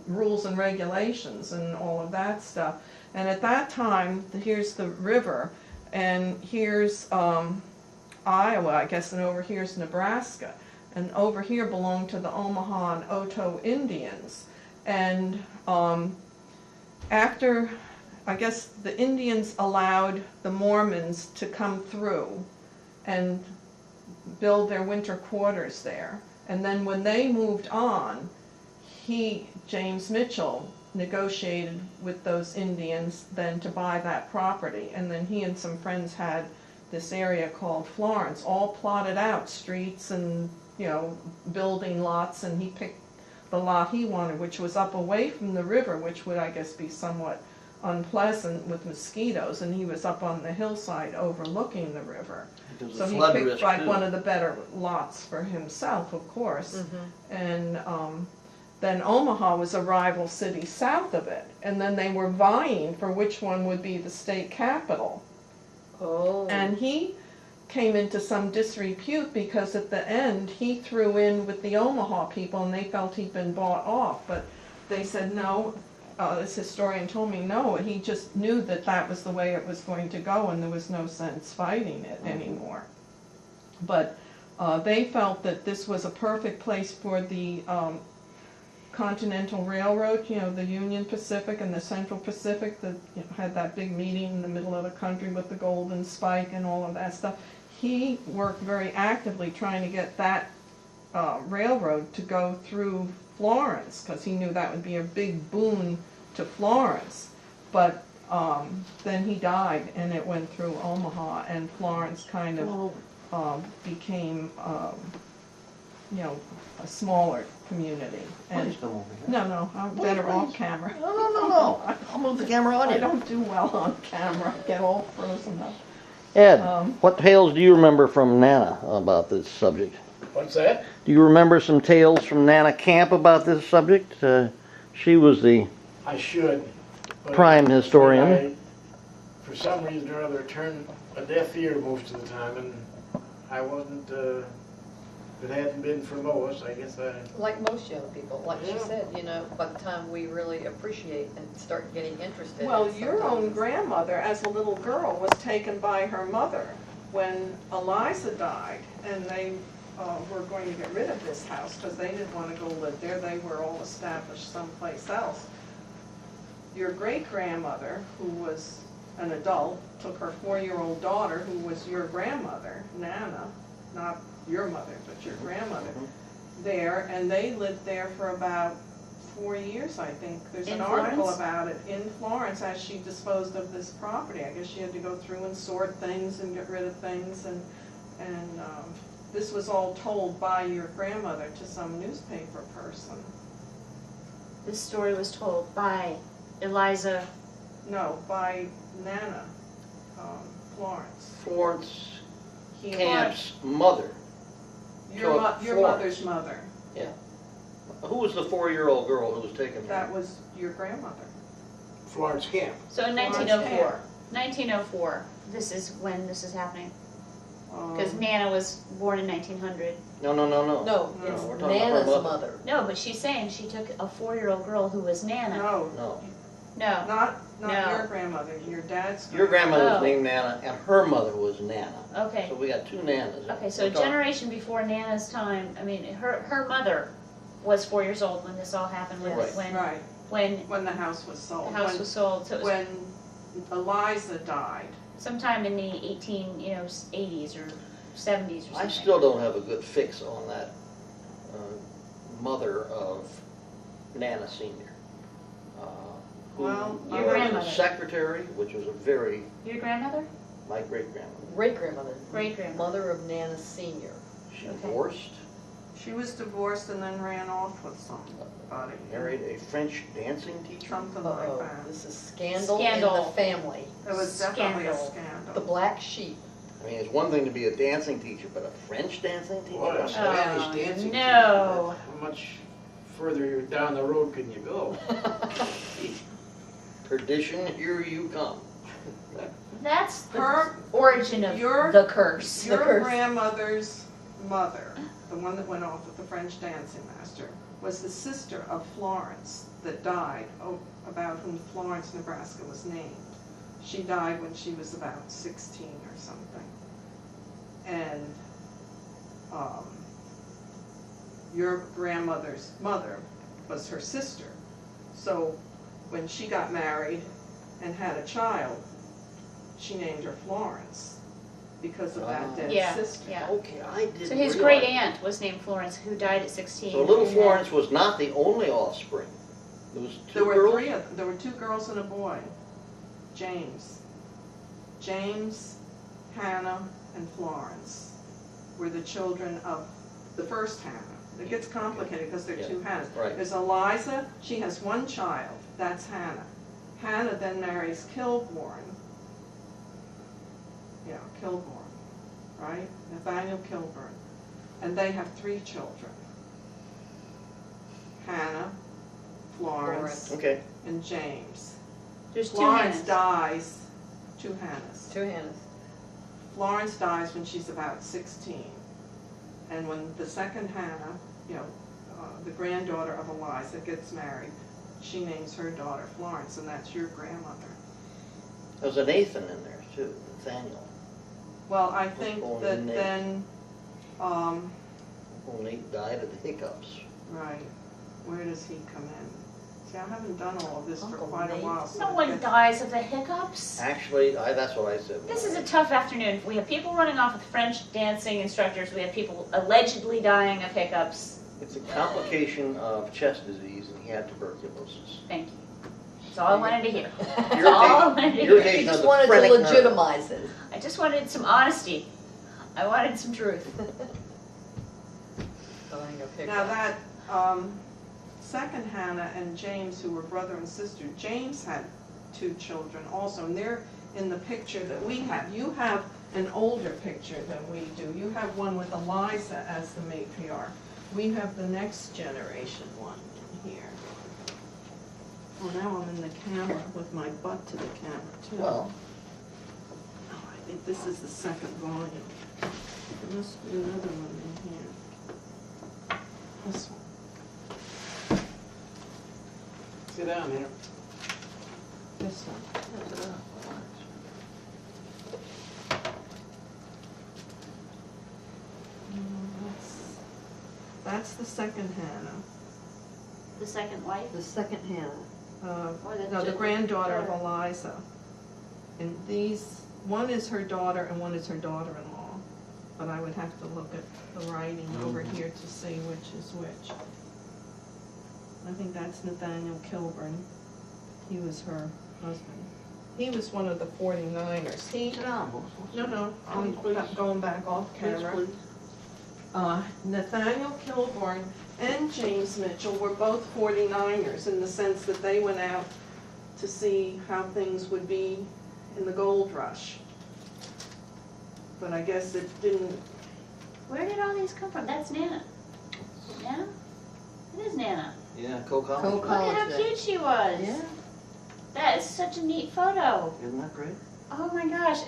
rules and regulations and all of that stuff. And at that time, here's the river, and here's Iowa, I guess, and over here's Nebraska. And over here belonged to the Omaha and Otoe Indians. And after, I guess, the Indians allowed the Mormons to come through and build their winter quarters there. And then when they moved on, James Mitchell, negotiated with those Indians then to buy that property. And then he and some friends had this area called Florence, all plotted out, streets and, building lots, and he picked the lot he wanted, which was up away from the river, which would, I guess, be somewhat unpleasant with mosquitoes, and he was up on the hillside overlooking the river. There's So a he flood picked risk like too. one of the better lots for himself, of course. Mhm. And then Omaha was a rival city south of it. And then they were vying for which one would be the state capital. Oh. And he came into some disrepute because at the end he threw in with the Omaha people and they felt he'd been bought off. But they said no. This historian told me no, he just knew that that was the way it was going to go and there was no sense fighting it anymore. But they felt that this was a perfect place for the Continental Railroad, the Union Pacific and the Central Pacific that had that big meeting in the middle of the country with the Golden Spike and all of that stuff. He worked very actively trying to get that railroad to go through Florence because he knew that would be a big boon to Florence. But then he died and it went through Omaha, and Florence kind of became a smaller community. Please And come over here. no, I'm Please, better off please. camera. No. I'll move the camera on I you. don't do well on camera. I get all frozen up. Ed, Um, what tales do you remember from Nana about this subject? What's that? Do you remember some tales from Nana Camp about this subject? She was the I should. but prime historian. I, for some reason or other, turned a deaf ear most of the time, and I wasn't, if it hadn't been for Lois, I guess I, Like most young people, like she Yeah. said, by the time we really appreciate and start getting interested. Well, in your own sometimes- grandmother, as a little girl, was taken by her mother when Eliza died, and they were going to get rid of this house because they didn't want to go live there. They were all established someplace else. Your great-grandmother, who was an adult, took her 4-year-old daughter, who was your grandmother, Nana, not your mother, but your grandmother, there, and they lived there for about 4 years, I think. There's In an article Florence? about it in Florence as she disposed of this property. I guess she had to go through and sort things and get rid of things, and this was all told by your grandmother to some newspaper person. This story was told by Eliza. No, by Nana, Florence. Florence He- Camp's mother. Your, your Florence. mother's mother. Who was the 4-year-old girl who was taken That from? was your grandmother. Florence Camp. So in Florence 1904. 1904. This is when this is happening. Because Nana was born in 1900. No. No, No, it's we're talking about her Nana's mother. mother. No, but she's saying she took a 4-year-old girl who was Nana. No, No. No. not No. your grandmother, your dad's Your grandmother was Oh. named Nana, and her mother was Nana. Okay. So we got 2 Nanas. Okay, so a We're talking- generation before Nana's time, I mean, her mother was 4 years old when this all happened, when, Yes. when, Right, when when the house was sold. the house was sold. So it was When Eliza died. sometime in the 80s or 70s or something. I still don't have a good fix on that mother of Nana Senior. Who Well, Your was grandmother. secretary, which was a very, Your grandmother? my great-grandmother. Great-grandmother. Great-grandmother. Mother of Nana Senior. She Okay. divorced, She was divorced and then ran off with somebody. married a French dancing teacher. Something like Uh-oh, that. this is scandal in Scandal. the family. It was definitely a Scandal. scandal. The black sheep. I mean, it's one thing to be a dancing teacher, but a French dancing teacher? What a Spanish dancing no. teacher. How much further down the road can you go? Perdition, here you come. That's the Her- origin of your- the curse. Your curse. grandmother's mother, the one that went off with the French dancing master, was the sister of Florence that died, about whom Florence, Nebraska was named. She died when she was about 16 or something. And your grandmother's mother was her sister. So when she got married and had a child, she named her Florence because of that dead Yeah, sister. yeah. Okay, I didn't So his realize. great aunt was named Florence, who died at 16. So little and then- Florence was not the only offspring. There was 2 There were girls? 3 of them. There were 2 girls and a boy. James, Hannah, and Florence were the children of the first Hannah. It gets complicated because there are 2 Hannahs. Right. There's Eliza, she has 1 child, that's Hannah. Hannah then marries Kilbourne. Yeah, Kilbourne, right? Nathaniel Kilbourne. And they have 3 children. Hannah, Florence, Okay, and James. There's 2 Florence Hannahs. dies, 2 Hannahs. 2 Hannahs. Florence dies when she's about 16. And when the second Hannah, the granddaughter of Eliza, gets married, she names her daughter Florence, and that's your grandmother. there was a Nathan in there too, Nathaniel. Well, I think born that in Nate. then, Uncle Nate died of the hiccups. right, where does he come in? See, I haven't done all of this for Uncle quite a Nate? while. so No it one gets- dies of the hiccups. Actually, that's what I said. This is a tough afternoon. We have people running off with French dancing instructors. We have people allegedly dying of hiccups. It's a complication of chest disease, and he had tuberculosis. Thank you. That's all I wanted to hear. That's Irritation- all I wanted to hear. irritation He of just the wanted to phrenic nerve. legitimize it. I just wanted some honesty. I wanted some truth. Dying of Now hiccups. that second Hannah and James, who were brother and sister, James had 2 children also, and they're in the picture that we have. You have an older picture than we do. You have one with Eliza as the matriarch. We have the next generation one in here. Well, now I'm in the camera with my butt to the camera too. Well, Oh, I think this is the second volume. There must be another one in here. This one. Sit down here. This one. That's the second Hannah. The second wife? The second Hannah. Or the No, the granddaughter of daughter. Eliza. And these, one is her daughter and one is her daughter-in-law. But I would have to look at the writing over here to see which is which. I think that's Nathaniel Kilburn. He was her husband. He was one of the 49ers. He, no, I'm going back off camera. Nathaniel Kilborn and James Mitchell were both 49ers in the sense that they went out to see how things would be in the gold rush. But I guess it didn't. Where did all these come from? That's Nana. Nana? It is Nana. Yeah, co-college. Look at how cute she was. Yeah. That is such a neat photo. Isn't that great? Oh my gosh.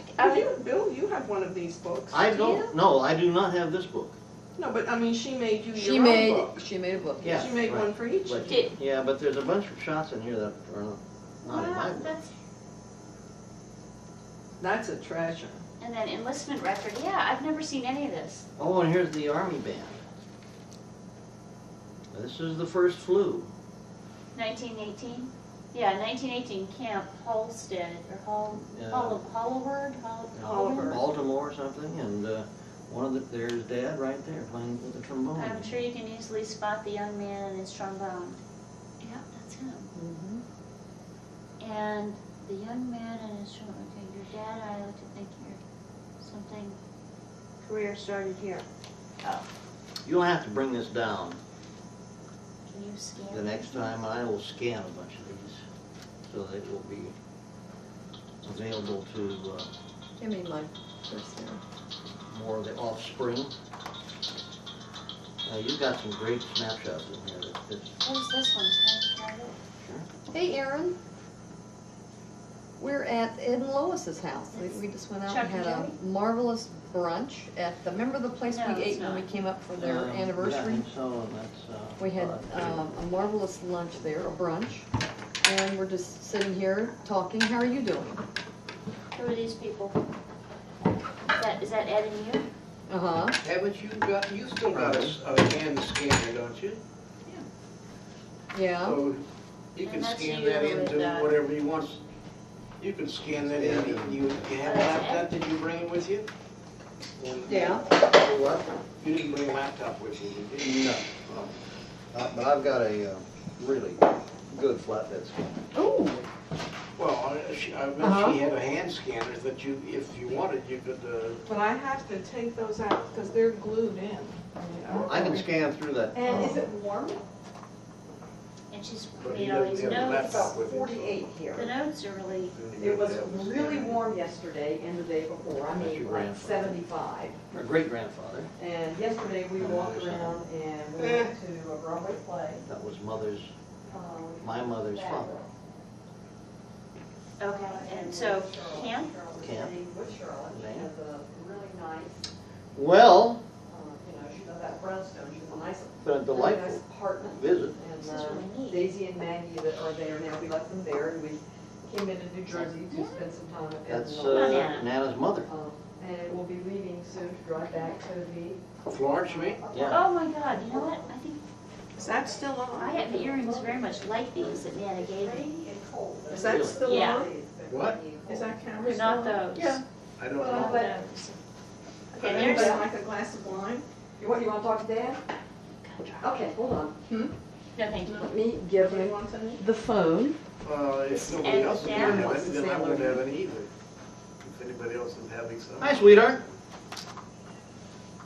Bill, you have one of these books. I Do don't, you? no, I do not have this book. No, but I mean, she made you She your made, own book. she made a book. Yeah. She made right. one for each. But- Did- Yeah, but there's a bunch of shots in here that are not in my Wow, book. that's, That's a treasure. and then enlistment record. Yeah, I've never seen any of this. Oh, and here's the Army band. This is the first flu. 1918? Yeah, 1918 Camp Halstead, or Holloward? Holloward. Baltimore or something, and one of the, there's Dad right there playing with the trombone. I'm sure you can easily spot the young man and his trombone. Yeah, that's him. And the young man and his trombone. Okay, your dad, I like to think your something career started here. Oh, You'll have to bring this down can you scan? the next time. I will scan a bunch of these so that it will be available to Give me my first one. more of the offspring. You've got some great snapshots in here. What is this one? Can I try it? Hey, Aaron. We're at Ed and Lois's house. We just went out Chuck and had and a Jerry? marvelous brunch at the, remember the place No, we it's ate when we not. came up for their Yeah, I anniversary? think so, and that's. We had a marvelous lunch there, a brunch, and we're just sitting here talking. How are you doing? Who are these people? Is that Ed and you? Uh-huh. Haven't you still got a hand scanner, don't you? Yeah. So you And can that's scan you that with, into whatever you want. You can scan that in. You have a laptop, did you bring it with you? Yeah. What? You didn't bring a laptop with you, did you? No. But I've got a really good flatbed scanner. Ooh. Well, I bet Uh-huh. she had a hand scanner that you, if you wanted, you could, But I have to take those out because they're glued in. I can scan through that. And is it warm? And she's but made he all doesn't these have a notes. laptop with him. 48 here. The notes are really, It was really warm yesterday and the day before, I That's mean, your like grandfather. 75. Our great-grandfather. And yesterday we walked around and we went to a Broadway play. That was mother's, um, my mother's father. okay, and so Camp? Camp. With Charlotte, she has a really nice, Well, she does that brownstone, she has a nice, been a really delightful nice apartment. visit. This And is really neat. Daisy and Maggie that are there now, we left them there and we came into New Jersey to spend some time at That's Edinburgh. Nana. Nana's mother. And we'll be leaving soon to drive back to the Florence, you mean? Yeah. Oh my God, you know what? I think Is that still I on? have earrings very much like these that Nana gave me. Is that still Yeah. on? What? Is that camera They're still not on? those. Yeah. I don't Not know. those. Okay, Anybody there's, like a glass of wine? You want to talk to Dad? Okay, hold on. no, thank you. Let me give Do you him want any? the phone. If nobody And else is Dad gonna have wants any, to then I say won't hello. have any either. If anybody else is having some. Hi, sweetheart.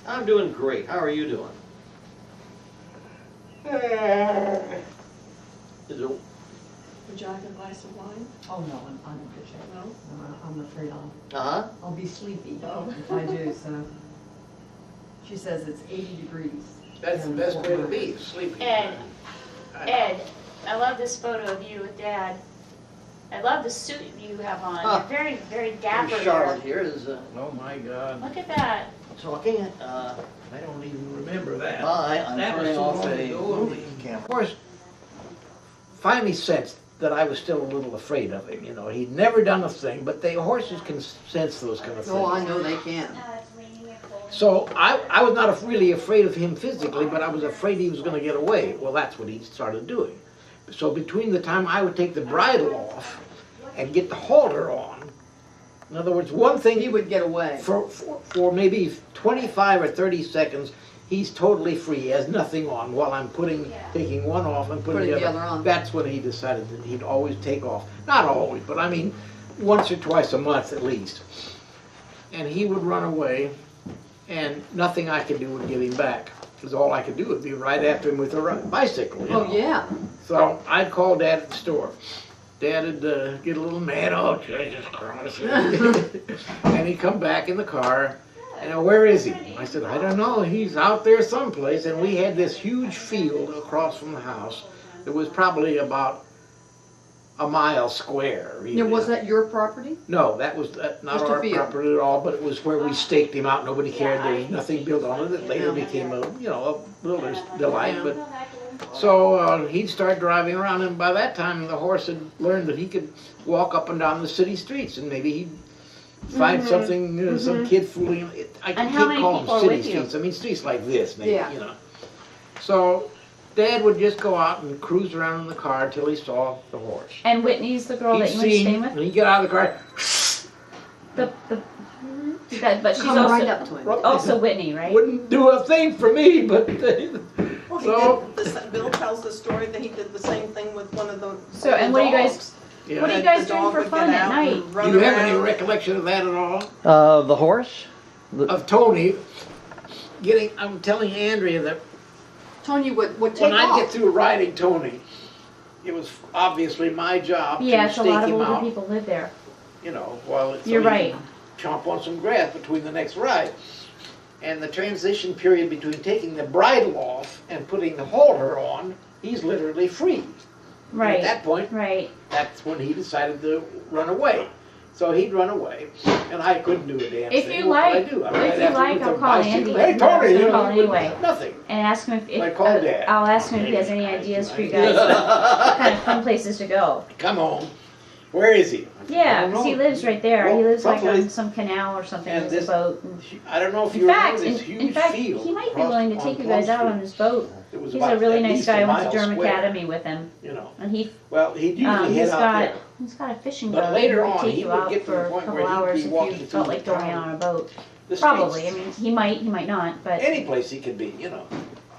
I'm doing great. How are you doing? Is it, Would you like a glass of wine? Oh, no, I'm in good shape. No? No, I'm afraid uh-huh. I'll be sleepy Oh. if I do, so. She says it's 80 degrees. That's the best way to be, sleeping. Ed, Ed, I love this photo of you with Dad. I love the suit you have on. Ah. You're very, very dapper Here's there. Charlotte here is Oh, my God. Look at that. talking. I don't even remember that. Bye. I'm That was turning so off long a ago. movie camera. Of course, finally sensed that I was still a little afraid of him, you know. He'd never done a thing, but the horses can sense those kind of things. Oh, I know they can. So I was not really afraid of him physically, but I was afraid he was going to get away. Well, that's what he started doing. So between the time I would take the bridle off and get the halter on, in other words, one thing He would get away. for maybe 25 or 30 seconds, he's totally free. He has nothing on while I'm taking one off and putting the other on. That's when he decided that he'd always take off. Not always, but I mean, once or twice a month at least. And he would run away, and nothing I could do would get him back. Because all I could do would be right after him with a bicycle. You Oh, know? yeah. So I'd call Dad at the store. Dad would get a little mad, oh, Jesus Christ. And he'd come back in the car, and where is he? I said, I don't know, he's out there someplace. And we had this huge field across from the house that was probably about a mile square. Really. Now, was that your property? No, that was not Just a our field. property at all, but it was where we staked him out. Nobody cared. There was nothing built on it. It later became a, a builder's delight. But so he'd start driving around, and by that time the horse had learned that he could walk up and down the city streets, and maybe he'd find something, some kid fooling him. I And can't how many call people are them city with you? streets. I mean streets like this, maybe. Yeah. So Dad would just go out and cruise around in the car till he saw the horse. And Whitney's the girl that He'd you went see staying him, with? and he'd get out of the car. But she's Come also, right up to him. also Whitney, right? Wouldn't do a thing for me, but Well, So- Bill tells the story that he did the same thing with one of the. So, and what do you guys, dogs. yeah. what are you That guys the doing dog for would fun get at out night? and Do run you have any around. recollection of that at all? The horse? Of Tony I'm telling Andrea that Tony would take when I off. get through riding Tony, it was obviously my job Yeah, to it's a stake lot of him older out, people live there. while it's You're so he right. can chomp on some grass between the next ride. And the transition period between taking the bridle off and putting the halter on, he's literally free. And Right, at that point, right. that's when he decided to run away. So he'd run away, and I couldn't do a damn If thing. you What could like- I do? I if mean, I'd you have to like, with I'll the call bicycle, Andy. Hey, I was Tony, gonna you call know, anyway. nothing. And ask him if, I call Dad. I'll ask him if he has any ideas for you guys, what kind of fun places to go. Come home. Where is he? I Yeah, don't 'cause he know. lives right there. He Well, lives like someplace- on some canal or something, And there's this- a boat. And I don't know if in you fact, remember this in huge fact, field. he might be across willing to on take you Plum guys out Street. on his boat. It was He's about a really at nice least guy. a I went to mile Durham square, Academy with him, and Well, he'd usually he's head out got there. he's got a fishing But boat. later He would on, take he you would out get to the for a point couple where he'd hours be if walking you through felt the like going town. out on a boat. The Probably. I streets. mean, he might not, but Any place he could be,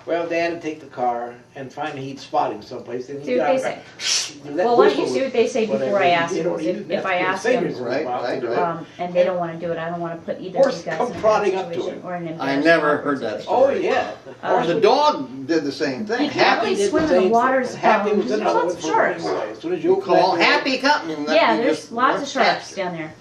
Well, Dad would take the car, and finally he'd spot him someplace, and he'd See get what out they of the car. That well, why don't you whistle see what they say was before I whatever. ask You him? know, 'Cause he didn't if have I to put ask his fingers him, in his Right, mouth to right, do it. right. and they don't want to do it, I don't want to put either of Horse you guys come in a bad prodding up to situation him. or an I embarrassing never awkward heard that situation. Oh, yeah. The dog did the same thing. You can't really did the swim in the same thing. waters. Happy was There's another lots one of for sharks. running away. As soon as You you call open that door- Happy Company. and that Yeah, you there's just lots run of sharks past it. down there.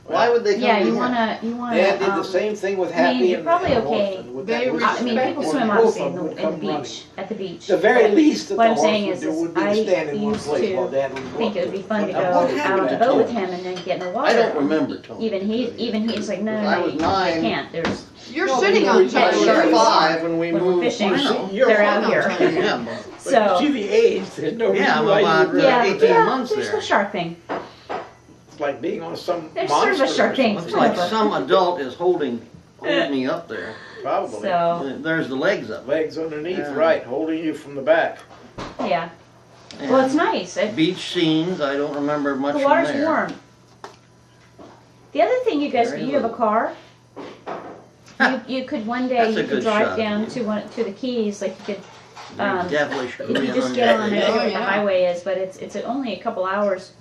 Why would they come Yeah, to you him? wanna Dad did the same thing with Happy you're and probably and okay. Wolfen with They that whistle. I mean, people Both swim of obviously them in would the come running. beach, at the beach. The very But least that what the I'm horse saying would is do would be I to stand in one used place to while Dad would go think up it would be to fun to But go what happened out on to the boat with Tony? him and then get in the water. I don't remember Tony. Even he's like, no, I no, was you 9. can't, there's, You're No, sitting but on you're top retired. of I was Sure. 5 when we when we're moved. fishing, Wow. You're they're on out here. Yeah, But So, you see the age, there's no reason Yeah, I'm why you about, would yeah, 18 yeah, months there's there. the shark thing. It's like being on some There's sort of a monster or shark thing. something. Looks like Whatever. some adult is holding me up there. Probably. So, There's the legs up. Legs underneath, Yeah. right, holding you from the back. yeah. Well, it's nice. Beach scenes, I don't remember much The from water's there. warm. The other thing you guys, Very you have a little. car. You could one day That's a you could good drive shot. down to the Keys, like you could. They definitely should If you be just on get that. on, I Yeah. don't know Oh, what the yeah. highway is, but it's only a couple hours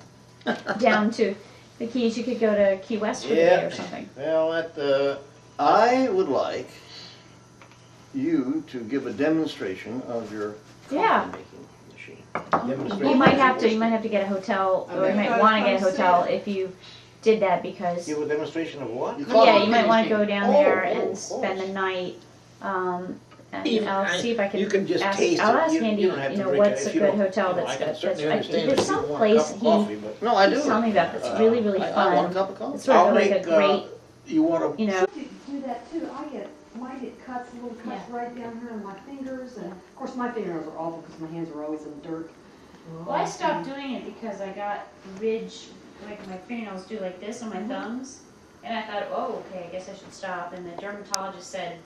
down to the Keys. You could go to Key West for the day Yeah. or something. Well, that, I would like you to give a demonstration of your Yeah. coffee making machine. demonstration. You might have to get a hotel, or you might want to get a hotel if you did that because. Give a demonstration of what? You call Yeah, it you might want to coffee go down Oh, there oh, and of spend the course. night. And Even- I'll see if I can You can just ask. taste it. I'll ask You- Andy. you don't have to drink what's it a if you good don't- hotel you know, that's I can good. certainly That's, understand there's if you some want a place cup of coffee, but No, I do. he's telling me about that's really really I fun. want a cup of coffee. It's sort I'll of like make, a great, you wanna, you know. Do that too. Mine get cuts, little cuts right down here on my fingers, and of course my fingernails are awful because my hands are always in dirt. Well, I stopped doing it because I got ridge, like my fingernails do like this on my thumbs, and I thought, oh, okay, I guess I should stop. And the dermatologist said,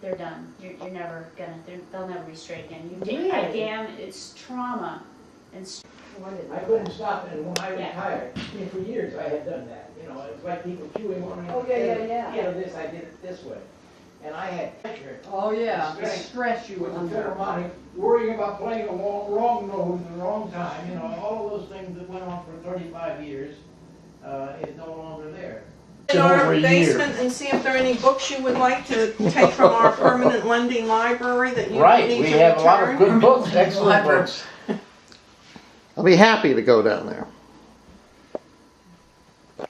they're done. You're never gonna. They'll never be straight again. It's trauma, and I couldn't stop it, and when I Yeah. retired, I mean, for years I had done that, it's like people chewing on me. Oh, yeah. This, I did it this way, and I had pressure. Oh, yeah, the Stress. stress you were With the under. Philharmonic, worrying about playing a wrong note at the wrong time, all of those things that went on for 35 years is no longer there. In over our a year. basement and see if there are any books you would like to take from our permanent lending library that you Right, need we to have a lot of return. good books, excellent books. I'll be happy to go down there.